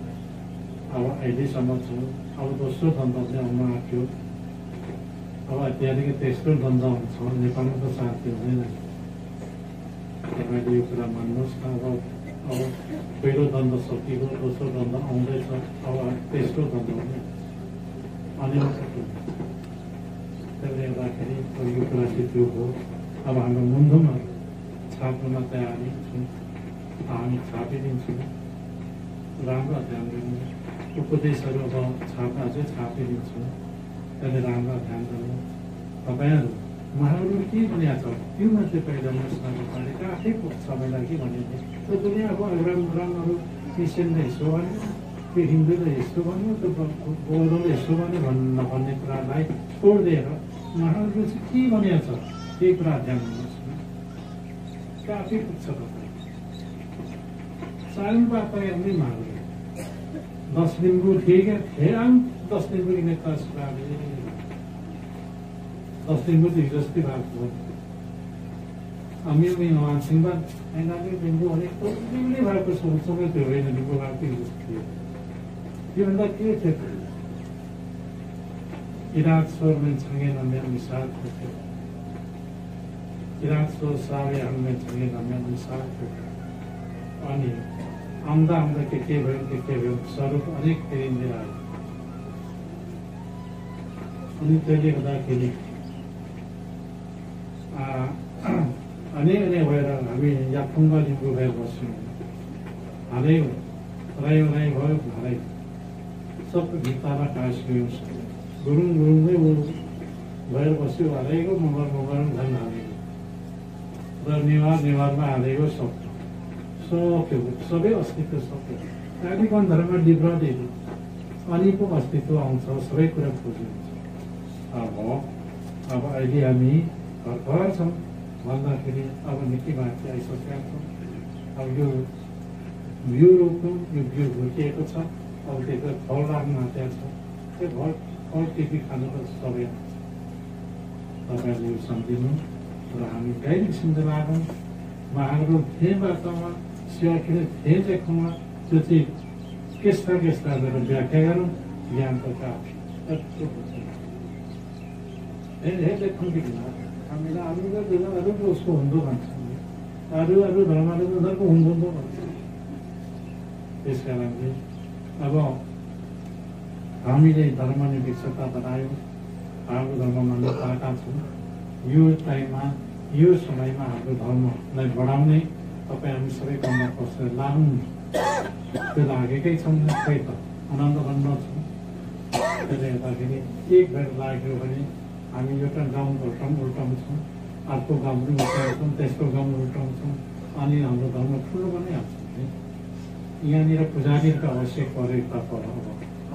अब अहिलेसम्म छौँ अब दोस्रो द्वन्द्व चाहिँ आउन आँट्यो अब त्यहाँदेखि तेस्रो द्वन्द्व हुन्छ नेपालमा त शान्ति हुँदैन। तपाईँले यो कुरा मान्नुहोस् न अब अब पहिलो द्वन्द सकिएको, दोस्रो द्वन्द आउँदैछ, अब तेस्रो द्वन्द पनि अनि त्यसले गर्दाखेरि यो कुरा चाहिँ त्यो हो। अब हाम्रो मुन्धुमहरू छाप्नमा तयारी छौँ, हामी छापिदिन्छौँ। राम्रो ध्यान दिनु, उपदेशहरू अब छाप्न अझै छापिदिन्छौँ, त्यसले राम्रो ध्यान दिनु। तपाईँहरू उहाँहरू के भनेको छ त्यो मात्रै पहिला नगरपालिका आफै सबैलाई के भनेको त्यो दुनियाँको रामहरू क्रिस्चियनले यसो भन्यो, त्यो हिन्दूले यस्तो भन्यो, त्यो बौद्धले यस्तो भन्यो भन्ने कुरालाई छोडिदिएर उहाँहरूले चाहिँ के भनेको छ त्यही कुरा ध्यान दिनुहोस् न। आफै पुग्छ तपाईँ सानो बापाले पनि माग्यो 10 दिन को ठीक है, फिर हम 10 दिन को इन्हें कस करा दे 10 दिन को दिलचस्पी बात हो। अमीर में नवान सिंह बात ऐना के दिन को अनेक तो दिल्ली बात को सोचों में तो वही नहीं को बात की दिलचस्पी है। ये बंदा क्यों थे? इराक सोर में चंगे नम्बर मिसाल थे। इराक सोर सारे हम में चंगे नम्बर मिसाल थे। अनि आउँदा के भयो स्वरूप अनेक फेरिँदै आयो। अनि त्यसले गर्दाखेरि अनेक भएर हामी याफुङ्गा लिम्बू भएर बस्यौँ। हालै भयो हालै सबै भित्तामा टाँसियो, गुरुङ भएर बस्यो। हालैको मगर झन् हालेको र नेवारमा हालेको सक्यो, सबै अस्तित्व सक्यो। आदिगण धर्म लिबरलहरू अनि पो अस्तित्व आउँछ, सबै कुरा खोजिन्छ। अब अहिले हामी घर छौँ भन्दाखेरि अब निकै माथि आइसकेका छौँ। अब यो बिउ रोप्नु, यो बिउ भुटिएको छ, अब त्यसको फल लाग्नु आँटेको छ। त्यो फल टिपी खानु त सबै तपाईँहरूले यो सम्झिनु र हामी गाई किसिमले लागौँ। उहाँहरू थिए बाटोमा सेवा किन थिए देखाउमा त्यो चाहिँ केस्ता गरेर व्याख्या गरौँ ज्ञानको काम देखाउँ कि हामीले अरूको उसको हुँदो भन्छौँ, अरू धर्मले उनीहरूको हुँदो भन्छ। त्यस कारणले अब हामीले धर्मनिरपेक्षता बनायौँ, हाम्रो धर्म मान्नु पाएका छौँ। यो टाइममा यो समयमा हाम्रो धर्मलाई बढाउने तपाईँ हामी सबै काममा पसेर लागौँ। त्यो लागेकै छौँ, खै त आनन्द गर्न छौँ। त्यसले गर्दाखेरि एक भएर लाग्यो भने हामी एउटा गाउँ उल्टाउँछौँ, अर्को गाउँ पनि उल्टाउँछौँ, तेस्रो गाउँ उल्टाउँछौँ, अनि हाम्रो धर्म ठुलो पनि हाल्छ। यहाँनिर पुजारीको आवश्यक परेको पर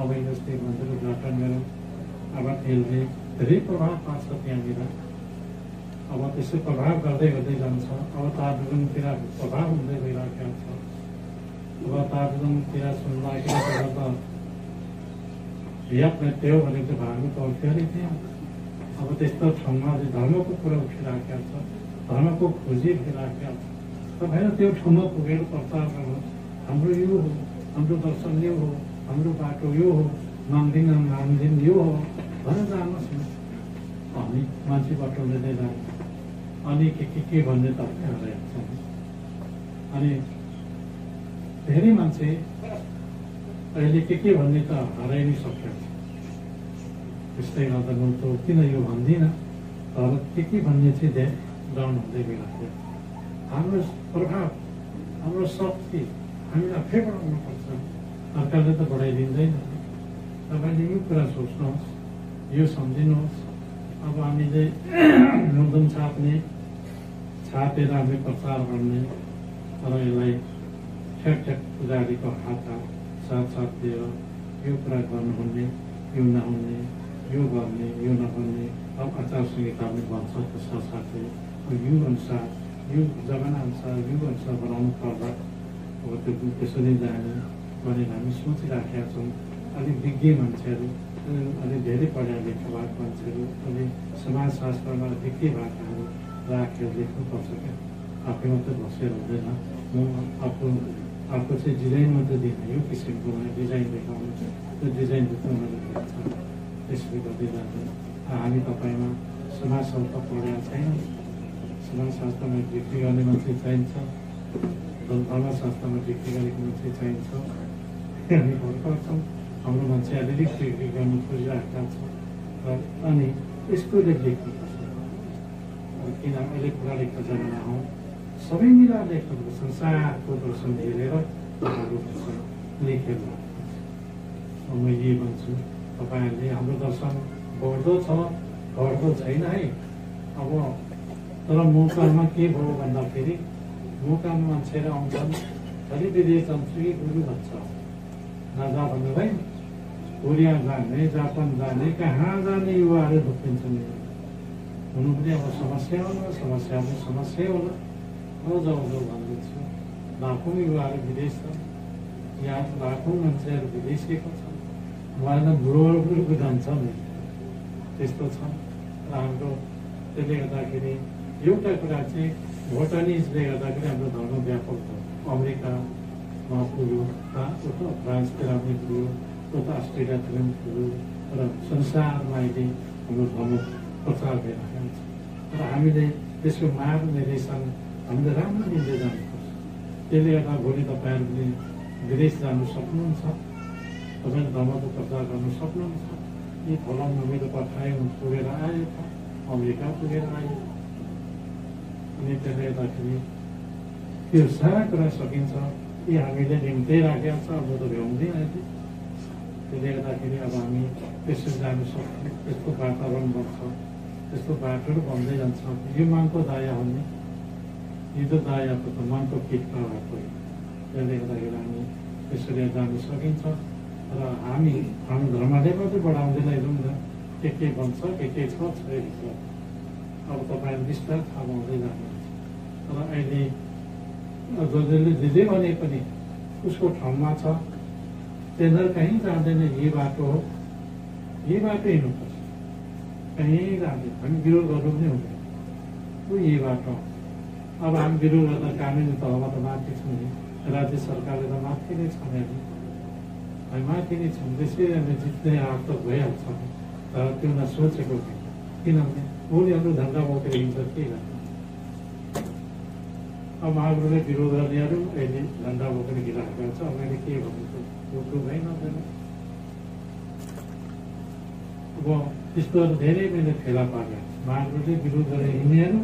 अब जस्तै मन्दिर उद्घाटन गरौँ, अब त्यसले धेरै प्रभाव पार्छ त्यहाँनिर। अब त्यसै प्रभाव गर्दै जान्छ। अब तारजुङतिर प्रभाव हुँदै गइरहेको छ। अब तारजुङतिर सुन्दाखेरि त भियाप त्यो भनेको भागको पर्थ्यो अरे त्यहाँ। अब त्यस्तो ठाउँमा चाहिँ धर्मको कुरा उठिराखेको छ, धर्मको खोजी भइराखेको छ। तपाईँहरू त्यो ठाउँमा पुगेर प्रचार गर्नु, हाम्रो यो हो, हाम्रो दर्शन यो हो, हाम्रो बाटो यो हो, नामदिन यो हो भनेर जानुहोस् न। हामी मान्छे बटुल्दै नै जान्छ। अनि के भन्ने तपाईँहरूलाई छ। अनि धेरै मान्छे अहिले के भन्ने त हराइ नै सकेको छ। त्यस्तै गर्दा म त किन यो भन्दिनँ, तर के भन्ने चाहिँ डाउन हुँदै गइरहेको। हाम्रो प्रभाव, हाम्रो शक्ति हामीले आफै बढाउनुपर्छ, सरकारले त बढाइदिँदैन। तपाईँले यो कुरा सोच्नुहोस्, यो सम्झिनुहोस्। अब हामीले मुद्दम छापेर हामी प्रचार गर्ने, तर यसलाई ठ्याक पुजारीको हात साथ दिएर यो कुरा गर्नुहुने, यो नहुने, यो गर्ने, यो नगर्ने। अब आचार संहिता पनि भन्छ त्यसका साथै यो अनुसार, यो जमाना अनुसार, यो अनुसार बनाउनु पर्दा अब त्यो त्यसरी जाने भनेर हामी सोचिराखेका छौँ। अलिक विज्ञ मान्छेहरू, अलिक धेरै पढा लेखा भएको मान्छेहरू, अनि समाजशास्त्रमा विज्ञ भएकाहरू राखेर लेख्नुपर्छ क्या। आफै मात्रै बसेर हुँदैन। म अर्को चाहिँ डिजाइन मात्रै दिने, यो किसिमको डिजाइन देखाउनु, त्यो डिजाइन देखाउनु छ। त्यसले गर्दै जाँदा हामी तपाईँमा समाजशास्त्र पढेका छैनौँ, समाजशास्त्रमा बिक्री गर्ने मान्छे चाहिन्छ। धर्मशास्त्रमा बिक्री गरेको मान्छे चाहिन्छ। हामी भर्खर छौँ, हाम्रो मान्छे अलिअलि बिक्री गर्नु खोजिरहेका छौँ र अनि यस्तोले लेख्नुपर्छ। किन अहिले पुरालेखको जमाना हौ, सबै मिलाएर लेख्नुपर्छ। संसारको दर्शन हेरेर लेखेर म यही भन्छु, तपाईँहरूले हाम्रो दर्शन बढ्दो छ घट्दो छैन है। अब तर मौकामा के भयो भन्दाखेरि मौकामा मान्छेहरू आउँछन्, खालि विदेश जान्छु कि गुरु भन्छ, नजा भन्नु भाइ, कोरिया जाने, जापान जाने, कहाँ जाने युवाहरू ढुक्किन्छन्। हुनु पनि अब समस्या होला, समस्या होला। जाउँ भन्दैछु, लाखौँ युवाहरू विदेश छन्, यहाँ लाखौँ मान्छेहरू विदेशिएको छन्, उहाँलाई बुढो जान्छ नि, त्यस्तो छ। र हाम्रो त्यसले गर्दाखेरि एउटा कुरा चाहिँ भोटानिजले गर्दाखेरि हाम्रो धर्म व्यापक भयो। अमेरिकामा पुग्यो, उता फ्रान्सतिर पनि पुग्यो, उता अस्ट्रेलियातिर पनि पुग्यो र संसारमा अहिले हाम्रो धर्म प्रचार भइरहेको छ। र हामीले त्यसको मार्ग निर्देशन हामीले राम्रो लिँदै जानुपर्छ। त्यसले गर्दा भोलि तपाईँहरू पनि विदेश जानु सक्नुहुन्छ, तपाईँले धर्मको प्रचार गर्नु सक्नुहुन्छ। यी फलाउनु मेरो पठाइ पुगेर आयो, अमेरिका पुगेर आयो, अनि त्यसले गर्दाखेरि त्यो सारा कुरा सकिन्छ। यी हामीले निम्तै राखेका छ, अब त भ्याउँदैन अहिले। त्यसले गर्दाखेरि अब हामी त्यसरी जानु सक्छौँ, त्यस्तो वातावरण बन्छ, त्यस्तो बाटोहरू बन्दै जान्छ। यो मनको दाया हो नि, यो त दायाको त मनको किटका भएको हो। त्यसले गर्दाखेरि हामी त्यसरी जानु सकिन्छ। र हामी हाम्रो धर्मले मात्रै बढाउँदै लैजाउँ न, के भन्छ, के छ भित्र। अब तपाईँहरू बिस्तार थाहा पाउँदै जानुहुन्छ। तर अहिले जसले जे भने पनि उसको ठाउँमा छ, तिनीहरू कहीँ जाँदैन। यही बाटो हो, यही बाटो हिँड्नुपर्छ, कहीँ जाँदैन। हामी विरोध गर्नु पनि हुँदैन, ऊ यही बाटो। अब हामी विरोध गर्दा कानुनी तहमा त माथि छौँ नि, राज्य सरकारले त माथि नै छौँ, हामी माथि नै छौँ। त्यसै हामी जित्ने आँट त भइहाल्छ, तर त्यो नसोचेको किनभने भोलि हाम्रो धन्दा बोकेर हिँड्छ के गर्नु। अब महागुरुले विरोध गर्नेहरू अहिले झन्डा बोकेर हिँडिरहेको छ। मैले के भनेको त्यो भइ नदैन। अब त्यस्तोहरू धेरै मैले फेला पारेँ। महागुरुले विरोध गरेर हिँड्नेहरू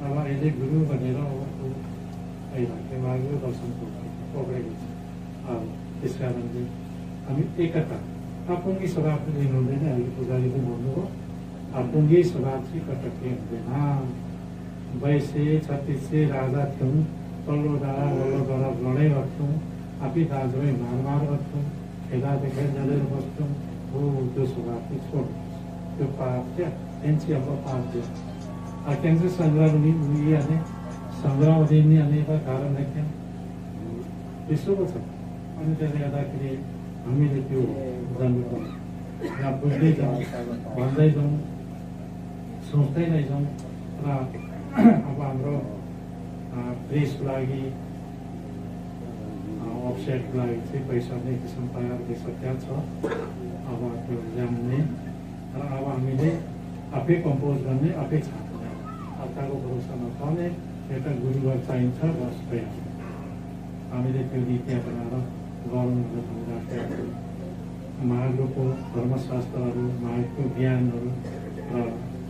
अब अहिले गुरु भनेर आइरहेको महागुरु दर्शन पक्रेको छ। अब त्यस कारणले हामी एकता आपुङ्गी स्वभाव पनि लिनु हुँदैन। अहिले पुजारीले भन्नुभयो, आपुङ्गी स्वभाव चाहिँ कटक्कै हुँदैन। 2236 राजा थियौँ, तल्लो डाँडा वल्लो डाँडा लडाइँ गर्थ्यौँ, आफै दाजुभाइ मारमार गर्थ्यौँ, खेला देखेर जलेर बस्थ्यौँ। हो त्यो स्वभाव चाहिँ छोड्नु, त्यो पाप क्या त्यांची अब पाप थियो। त्यांचं संग्राम आणि संग्राममध्ये अनेक कारण क्या त्यस्तो पो छ। अनि त्यसले गर्दाखेरि हामीले त्यो जान्नु पर्छ, यहाँ बुझ्दै जाउँ, भन्दै जाउँ, सोच्दै लैजाउँ। र अब हाम्रो प्रेसको लागि वेबसाइटको लागि चाहिँ पैसा नै किसिम तयार भइसकेका छ। अब त्यो ल्याउने र अब हामीले आफै कम्पोज गर्ने, आफै छाप्ने, अर्काको भरोसा नपर्ने। एउटा गुरुवर चाहिन्छ, बस भइहाल्छ। हामीले त्यो नीति बनाएर गरौँ भनेर भनिराखेका छौँ। महागुरुको धर्मशास्त्रहरू, महागुरुको ज्ञानहरू र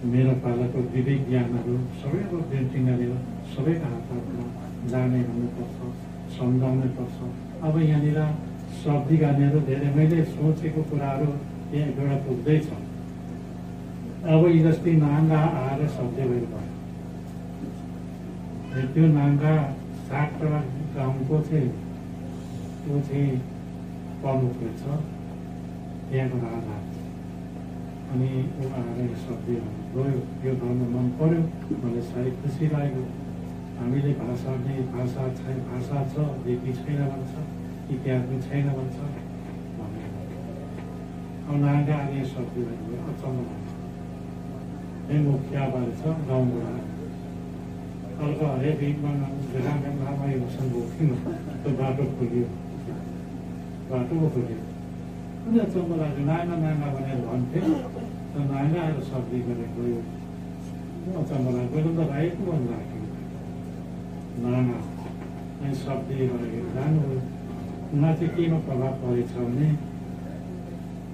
मेरो पालाको विवेक ज्ञानहरू सबैको प्रिन्टिङ गरेर सबैको हातमा जाने भन्नुपर्छ, सम्झाउनै पर्छ। अब यहाँनिर शब्दी गानेहरू धेरै मैले सोचेको कुराहरू यहाँ एउटा पुग्दैछ। अब यी जस्तै नाङ्गा आएर शब्दै भएर भयो। त्यो नाङ्गा 60 गाउँको चाहिँ त्यो चाहिँ प्रमुख रहेछ, त्यहाँको राजा। अनि ऊ आएर शब्दै गयो। यो धर्म मन पर्यो, मलाई साह्रै खुसी लाग्यो। हामीले भाषा छ, लिपि छैन भन्छ, इतिहास पनि छैन भन्छ भनेर। अब नाङ्गा आने शब्द भयो, अचम्म लाग्छ। यही मुखियाबारे छ गाउँबाट अर्को हरेक बिचमा रामाई हुसन बोक्थ्यौँ, त्यो बाटो खोल्यो, बाटो पो खोल्यो। अनि अचम्म लाग्यो, नाङ्गा भनेर भन्थ्यो, र नाङ्गा आएर शब्दी गरेर गयो। अचम्म लाग्यो, पहिला त राईको मन लाग्यो नाङ्गा। अनि शब्दी गरेर जानुभयो। उनीहरू चाहिँ केमा प्रभाव परेछ भने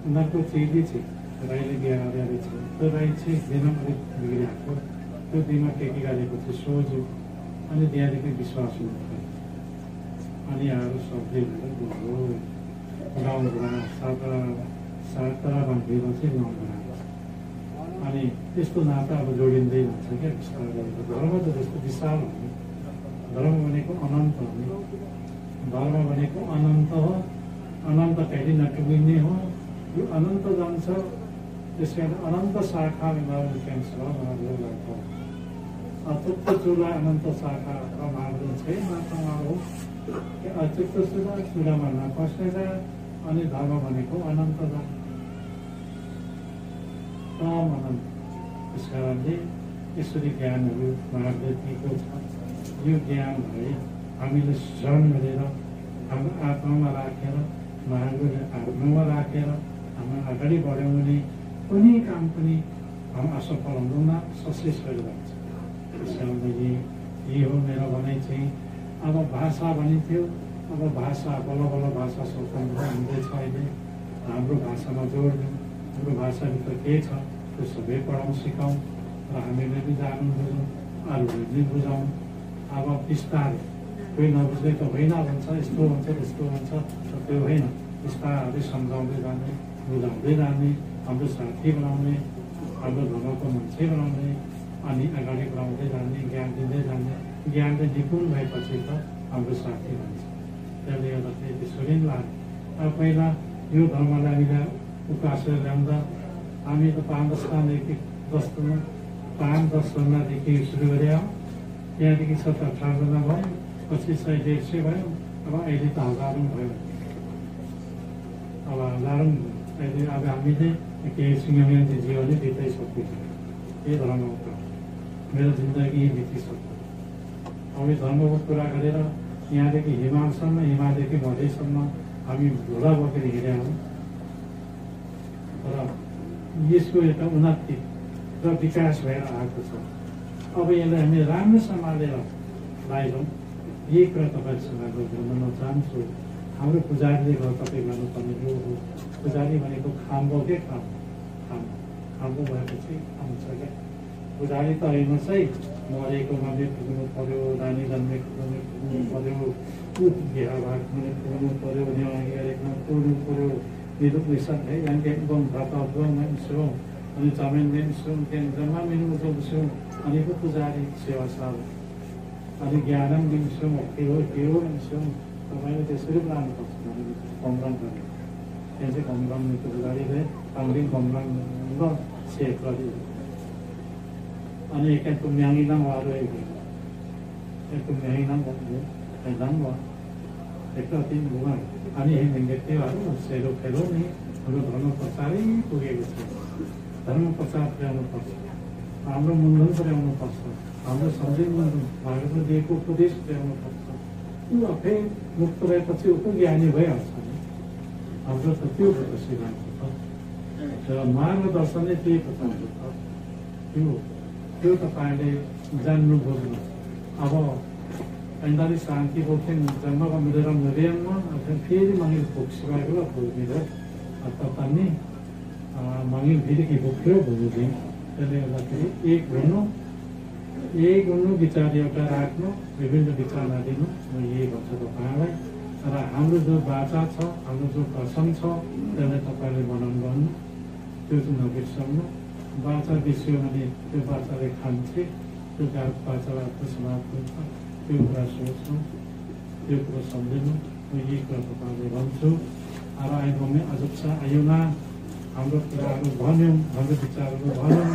उनीहरूको चेली चाहिँ राईले बिहा गरेर छ, त्यो राई चाहिँ दिनमा अलिक बिग्रिआएको, त्यो दिनमा टेकी गरेको चाहिँ सोझो, अनि त्यहाँदेखि विश्वास हुनु। अनि यहाँहरू शब्दी भएर गयो गाउँघुरा सातरा भन्थ्यो चाहिँ गाउँघुरा। अनि त्यस्तो नाता अब जोडिँदै जान्छ क्या बिस्तारै। धर्म त त्यस्तो विशाल हो नि, धर्म भनेको अनन्त हो नि, धर्म भनेको अनन्त हो, अनन्त कहिले नटुगिने हो, यो अनन्त जान्छ। त्यस कारण अनन्त शाखा क्यान्सर हो, अचुक्त चुला अनन्त शाखा महादेव छैन मातामा हो, अचुक्त चुलामा नपस्नेर। अनि धर्म भनेको अनन्त जान्छ, अनन्त। त्यस कारणले यसरी ज्ञानहरू महादेवको छ। यो ज्ञान भए हामीले श्रम गरेर हाम्रो आत्मामा राखेर, महादेवले आत्मामा राखेर हामी अगाडि बढ्यौँ भने कुनै काम पनि हामी असफल हुँदैन, सक्सेस भएर जान्छ। त्यस कारणले यही हो मेरो भनाइ चाहिँ। अब भाषा भनिन्थ्यो, अब भाषा बल्ल बल्ल भाषा स्वतन्त्र हुँदैछ अहिले। हाम्रो भाषामा जोड दिउँ, हाम्रो भाषाभित्र के छ त्यो सबै पढाउँ सिकाउँ र हामीले पनि जानु बुझौँ, अरूले पनि बुझाउँ। अब बिस्तारै कोही नबुझ्दै त होइन भन्छ, यस्तो हुन्छ त्यस्तो हुन्छ, त्यो होइन। बिस्तारै सम्झाउँदै जाने, बुझाउँदै जाने, हाम्रो साथी बनाउने, हाम्रो धर्मको मान्छे बनाउने, अनि अगाडि बढाउँदै जाने, ज्ञान दिँदै जाने। ज्ञानले निपुण भएपछि त हाम्रो साथी भन्छ। त्यसले गर्दाखेरि त्यसरी नै लाग्यो। अब पहिला यो धर्मलाई हामीले उकासेर ल्याउँदा हामी त 5-10 सालदेखि 5-10 जनादेखि सुरु गरे, त्यहाँदेखि 7-18 जना भयो, पछि 100-150 भयो, अब अहिले त हजारौँ भयो। अब हजारौँ अहिले अब हामीले केही सिंहमानजी जीवनै बिताइसक्यो। यही धर्म हो, मेरो जिन्दगी बितिसक्यो। अब यो धर्मको कुरा गरेर यहाँदेखि हिमालसम्म, हिमालदेखि मधेसम्म हामी झोला बोकेर हिँडेका हौँ। र यसको एउटा उन्नति र विकास भएर आएको छ। अब यसलाई हामी राम्रो सम्हालेर लैजाउँ, यही कुरा तपाईँहरूसँग भन्न चाहन्छु। हाम्रो पुजारीले तपाईँ गर्नुपर्ने यो हो। पुजारी भनेको खाम्बो के खाम्बो भएपछि आउँछ क्या। पुजारी त हेर्नुहोस् है, मरेको मात्रै पुग्नु पऱ्यो, नानी जन्मेको पुग्नु पऱ्यो, बिहा भएको पुग्नु पऱ्यो, न्याय गरेको पुग्नु पऱ्यो, निरुप निशान है जाने एकदम भाता सुरौँ, अनि जमिन सुरौँ, त्यहाँ जम्मा मिल्नु उठाउँछौँ। अनि पो पुजारी सेवा साल, अनि ज्ञानम दिन्छौँ, के हो दिन्छौँ। तपाईँले त्यसरी लानुपर्छ कमरङ गरेर। त्यहाँ चाहिँ कमरङ पुजारीले पाङ्दिङ कमरङ र सेफ गरियो। अनि एकको म्याङ्गी नामहरू एकको म्याङ्गी नाम भन्यो नाम भयो एक तिन भुवा। अनि त्योहरू सेरो फेरो नि हाम्रो धर्म प्रचारै पुगेको छ। धर्म प्रचार पुर्याउनुपर्छ, हाम्रो मुन्डन पुर्याउनुपर्छ, हाम्रो सन्देश भागवत दिएको उपदेश पुर्याउनुपर्छ। ऊ आफै मुक्त भएपछि ऊ ज्ञानी भइहाल्छ नि। हाम्रो त त्यो सिद्धान्त छ र मार्गदर्शनले त्यही बताउँछ। त्यो तपाईँले जान्नु बुझ्नु। अब 45 शान्ति बोक्थ्यौँ जन्मको मिलेर मिलेनमा फेरि मङ्गिल भोक्सिरहेको र भोग्नेर ततानी मङ्गिल फेरि के बोक्थ्यो भोग्थ्यौँ। त्यसले गर्दाखेरि एक हुनु विचार एउटा राख्नु, विभिन्न विचार नदिनु। म यही भन्छु तपाईँलाई। र हाम्रो जो बाचा छ, हाम्रो जो कसम छ, त्यसलाई तपाईँले बनाउनु गर्नु, त्यो चाहिँ नबिर्साउनु। बाचा बिर्स्यो भने त्यो बाचाले खान्छे, त्यो बाचालाई आफ्नो समाप्त हुन्छ। त्यो कुरा सोच्नु, त्यो कुरा सम्झिनु। म यही कुरा तपाईँले भन्छु। अब आइबमे अझ आयुमा हाम्रो कुराहरू भन्यौँ, हाम्रो विचारहरू भन्यौँ।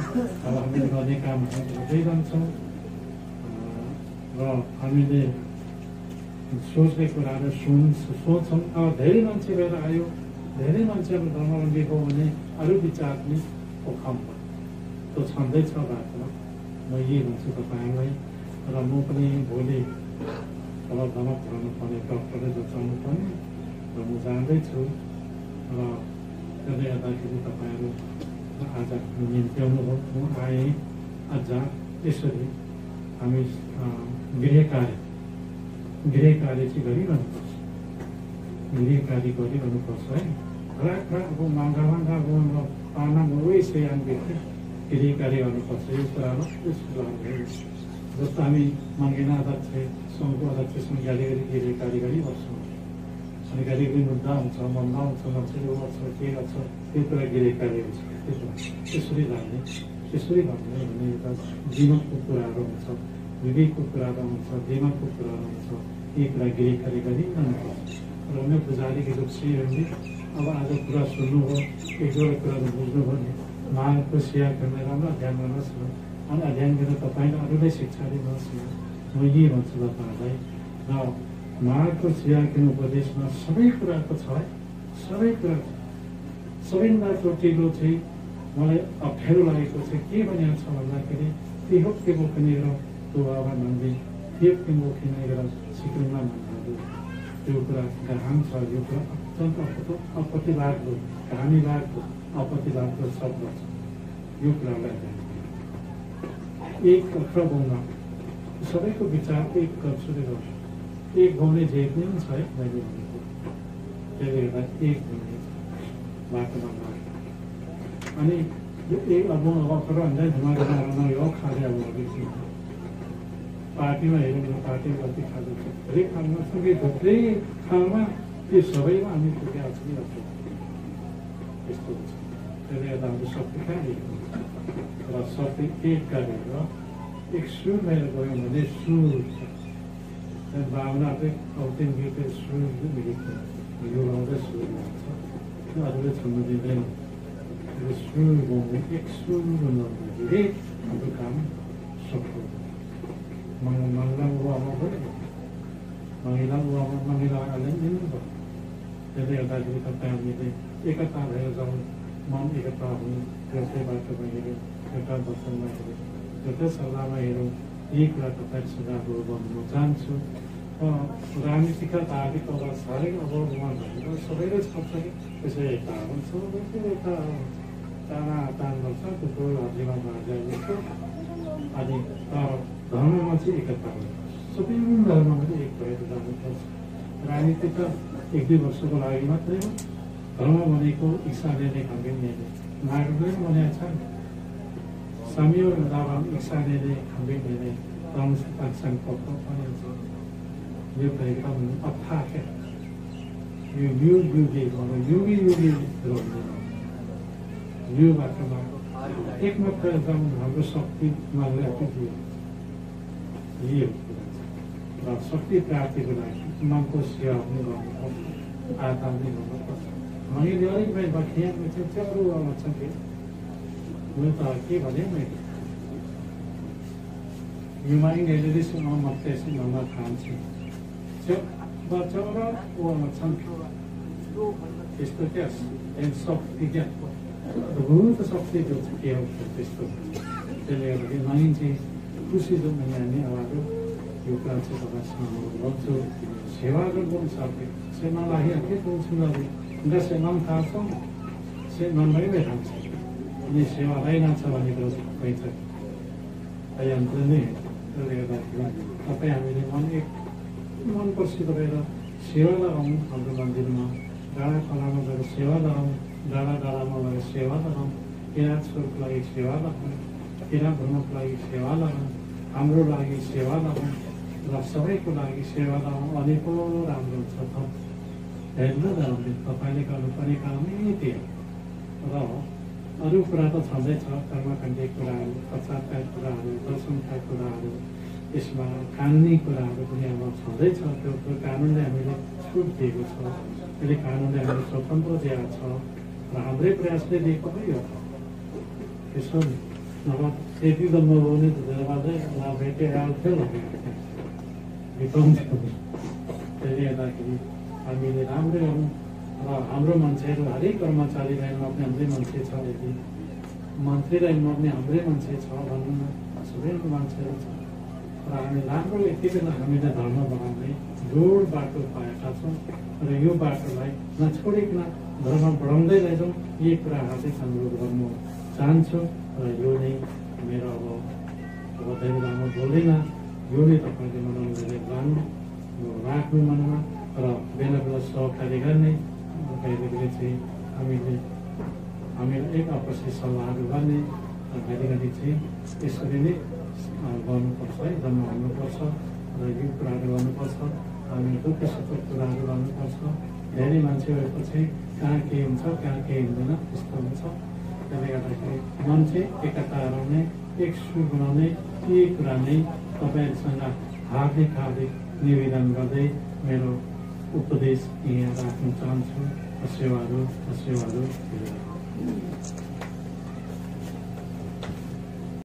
अब हामीले गर्ने कामहरू गर्दै जान्छौँ र हामीले सोच्ने कुराहरू सोच्छौँ। अब धेरै मान्छे भएर आयो, धेरै मान्छेहरू धर्मावलम्बी हो भने अरू विचार पनि पोखाउँ त्यो छँदैछ बाटोमा। म यही भन्छु तपाईँलाई। र म पनि भोलि अब धर्म पढाउनु पर्ने, डक्टरले जचाउनु पर्ने र म जाँदैछु। र त्यसले गर्दाखेरि तपाईँहरू आज निम्ति आउनुभयो, म आएँ। अझ यसरी हामी गृह कार्य गृह कार्य चाहिँ गरिरहनुपर्छ, गृह कार्य गरिरहनुपर्छ है। अब मागा पाना मुरै सेयान व्यक्ति गृह कार्य गर्नुपर्छ। यो कुरामा जस्तो हामी मङ्गेना अध्यक्ष सङ्घको अध्यक्षसँग गाली गरी गृह कार्य गरिबस्छौँ, अनि गाली गरी मुद्दा हुन्छ, मन्दा हुन्छ, नक्सली गर्छ, के गर्छ, त्यो कुरा गृह कार्य हुन्छ। त्यसरी लाग्ने त्यसरी भन्ने भने एउटा दिमागको कुराहरू हुन्छ, विवेकको कुराहरू हुन्छ, दिमागको कुराहरू हुन्छ, यी कुरा गृह कार्य गरिरहनुपर्छ। र अन्य पुजारीको रुचिहरूले अब आज कुरा सुन्नुभयो, एक दुईवटा कुराहरू बुझ्नुभयो भने माघको सिया खेल्ने राम्रो अध्ययन गर्नुहोस् न, अनि अध्ययन गरेर तपाईँले अरूलाई शिक्षा दिनुहोस् न। म यही भन्छु तपाईँहरूलाई। र माघको सिया खेल्ने उपदेशमा सबै कुराको छ है, सबै कुरा छ। सबैभन्दा ठुलो चाहिँ मलाई अप्ठ्यारो लागेको चाहिँ के भनेको छ भन्दाखेरि तिहोप के बोक्नेर तो बाबा नन्दी तिहोप के बोकिनेर सिक्किममा भन्नाले त्यो कुरा घाम छ। यो कुरा अत्यन्त अपत्तिलाग्दो, घामी लाग्दो, अपत्तिलाग्दो शब्द छ। यो कुरालाई एक अथवा गाउँमा सबैको विचार एक गर्छुले गर्छ, एक गाउने जे पनि छ है मैले भनेको। त्यसले गर्दा एक गाउने बाटोमा लाग्छ। अनि एक अब भन्दा धुमाधुमा यो खाले अब पार्टीमा हेऱ्यो भने पार्टीमा कति खाँदैछ, धेरै खालमा सँगै थुप्रै खालमा त्यो सबैमा हामी पुगेका छौँ। यस्तो हुन्छ। त्यसले गर्दा हाम्रो शक्ति कहाँ दिएको र शक्ति एक गरेर एक सुर लिएर गयौँ भने सुर छ। भावना चाहिँ अन्तिम गीत सुर गीत यो लाउँदै सुर लाग्छ, अरूले छुन्नु दिँदैन। सुर गाउनु एक सुर गाउँदाखेरि हाम्रो काम सफल हुन्छ। महिला उहाँमा भयो, महिला महिलाहरूले दिनुभयो। त्यसले गर्दाखेरि तपाईँ हामीले एकता भएर जाउँ, मन एकता हुँ, एउटै बाटोमा हेऱ्यौँ, एउटा दर्शनमा हेऱ्यौँ, एउटै सल्लाहमा हेरौँ। यही कुरा तपाईँ सुझावहरू गर्नु चाहन्छु। राजनीतिका धार्मिक अब साह्रै अब उहाँ भनेर सबैले छ कि त्यसै एकता हुन्छ, यता टाढा तान गर्छ, त्यो हल्लीमा भाग्य जस्तो। अनि तर धर्ममा चाहिँ एकता हुन्छ, सबै धर्ममा चाहिँ एक भएर जानुपर्छ। राजनीति त एक दुई वर्षको लागि मात्रै हो। धर्म भनेको ईसाले नै खाँदैन, मार्गले भनेको छ साम्य दावा ईसाले नै खाँदैन, धर्मसँग पक्क पनि छ। यो त एकदम अथाह क्या, यो युगी युगी युगी यो बाटोमा एकमात्र एकदम हाम्रो शक्तिमा ल्याइदियो। यही हो कुरा। र शक्ति प्राप्तिको लागि मनको सेवा पनि गर्नुपर्छ, आत्मा पनि गर्नुपर्छ। मैले अलिक भाइ बखियामा चाहिँ च्याउरो छ कि म त के भने मैले यो माइन्डले मत्तेसी भन्न थाल्छु च्याउरो छन् त्यस्तो क्या शक्ति क्या भूत शक्ति जो के हो त्यस्तो। त्यसले गर्दाखेरि माइन्ड चाहिँ खुसी जो मैले हामी अब यो कुरा चाहिँ तपाईँसँग गर्छु। सेवा गर्नु सक्यो सेवा लागिहाल्यो तुलसीलाई जसले मन थाहा छ से मनमै थाहा छ। अनि सेवा लागिरहेको छ भने कुरो सबै छ आइहाल्छ नै। त्यसले गर्दाखेरि तपाईँ हामीले मन प्रसिद्ध भएर सेवा लगाउँ। हाम्रो मन्दिरमा डाँडा खोलामा गएर सेवा लगाउँ, डाँडा डाँडामा गएर सेवा लगाउँ, किराँत स्वरूपको लागि सेवा लगाउँ, किराँत धर्मको लागि सेवा लगाउँ, हाम्रो लागि सेवा लगाउँ र सबैको लागि सेवा लगाउँ। अनि पो राम्रो छ त हेर्नु न, तपाईँले गर्नुपर्ने कामै त्यो र अरू कुरा त छँदैछ, कर्मकाण्डी कुराहरू, पश्चातका कुराहरू, दर्शनका कुराहरू, यसमा कानुनी कुराहरू पनि अब छँदैछ। त्यो कानुनले हामीले छुट दिएको छ, त्यसले कानुनले हामीले स्वतन्त्र दिएको छ र हाम्रै प्रयासले दिएको पनि हो। त्यसो नभए त्यति त म बोल्ने धेरै नभेटे आउँथ्यो बिताउँथ्यो। त्यसले गर्दाखेरि हामीले राम्रै गरौँ र हाम्रो मान्छेहरू हरेक कर्मचारी लाइनमा पनि हाम्रै मान्छे छ, यदि मन्त्री लाइनमा पनि हाम्रै मान्छे छ भन्नु न, सबैको मान्छेहरू छ र हामी राम्रो यति बेला हामीले धर्म बनाउने जोड बाटो पाएका छौँ र यो बाटोलाई नछोडिकन धर्म बढाउँदै लैजाउँ। यी कुराहरू चाहिँ अनुरोध गर्नु चाहन्छु र यो नै मेरो अब धेरै लामो बोल्दैन, यो नै तपाईँले मनाउनु लानु राख्नु मनमा र बेला बेला सहकारी गर्ने कहिलेकहिले चाहिँ हामीलाई एक आपसी सल्लाहहरू गर्ने घरिघरि चाहिँ यसरी नै गर्नुपर्छ है, जम्मा हुनुपर्छ र यो कुराहरू गर्नुपर्छ। हामी दुःख सुखको कुराहरू गर्नुपर्छ। धेरै मान्छे भएपछि कहाँ के हुन्छ कहाँ के हुँदैन त्यस्तो हुन्छ। त्यसले गर्दाखेरि मन चाहिँ एकता हराउने, एक सुर बनाउने यही कुरा नै तपाईँहरूसँग हार्दिक निवेदन गर्दै मेरो उपदेश यहाँ राख्न चाहन्छु। सेवाहरू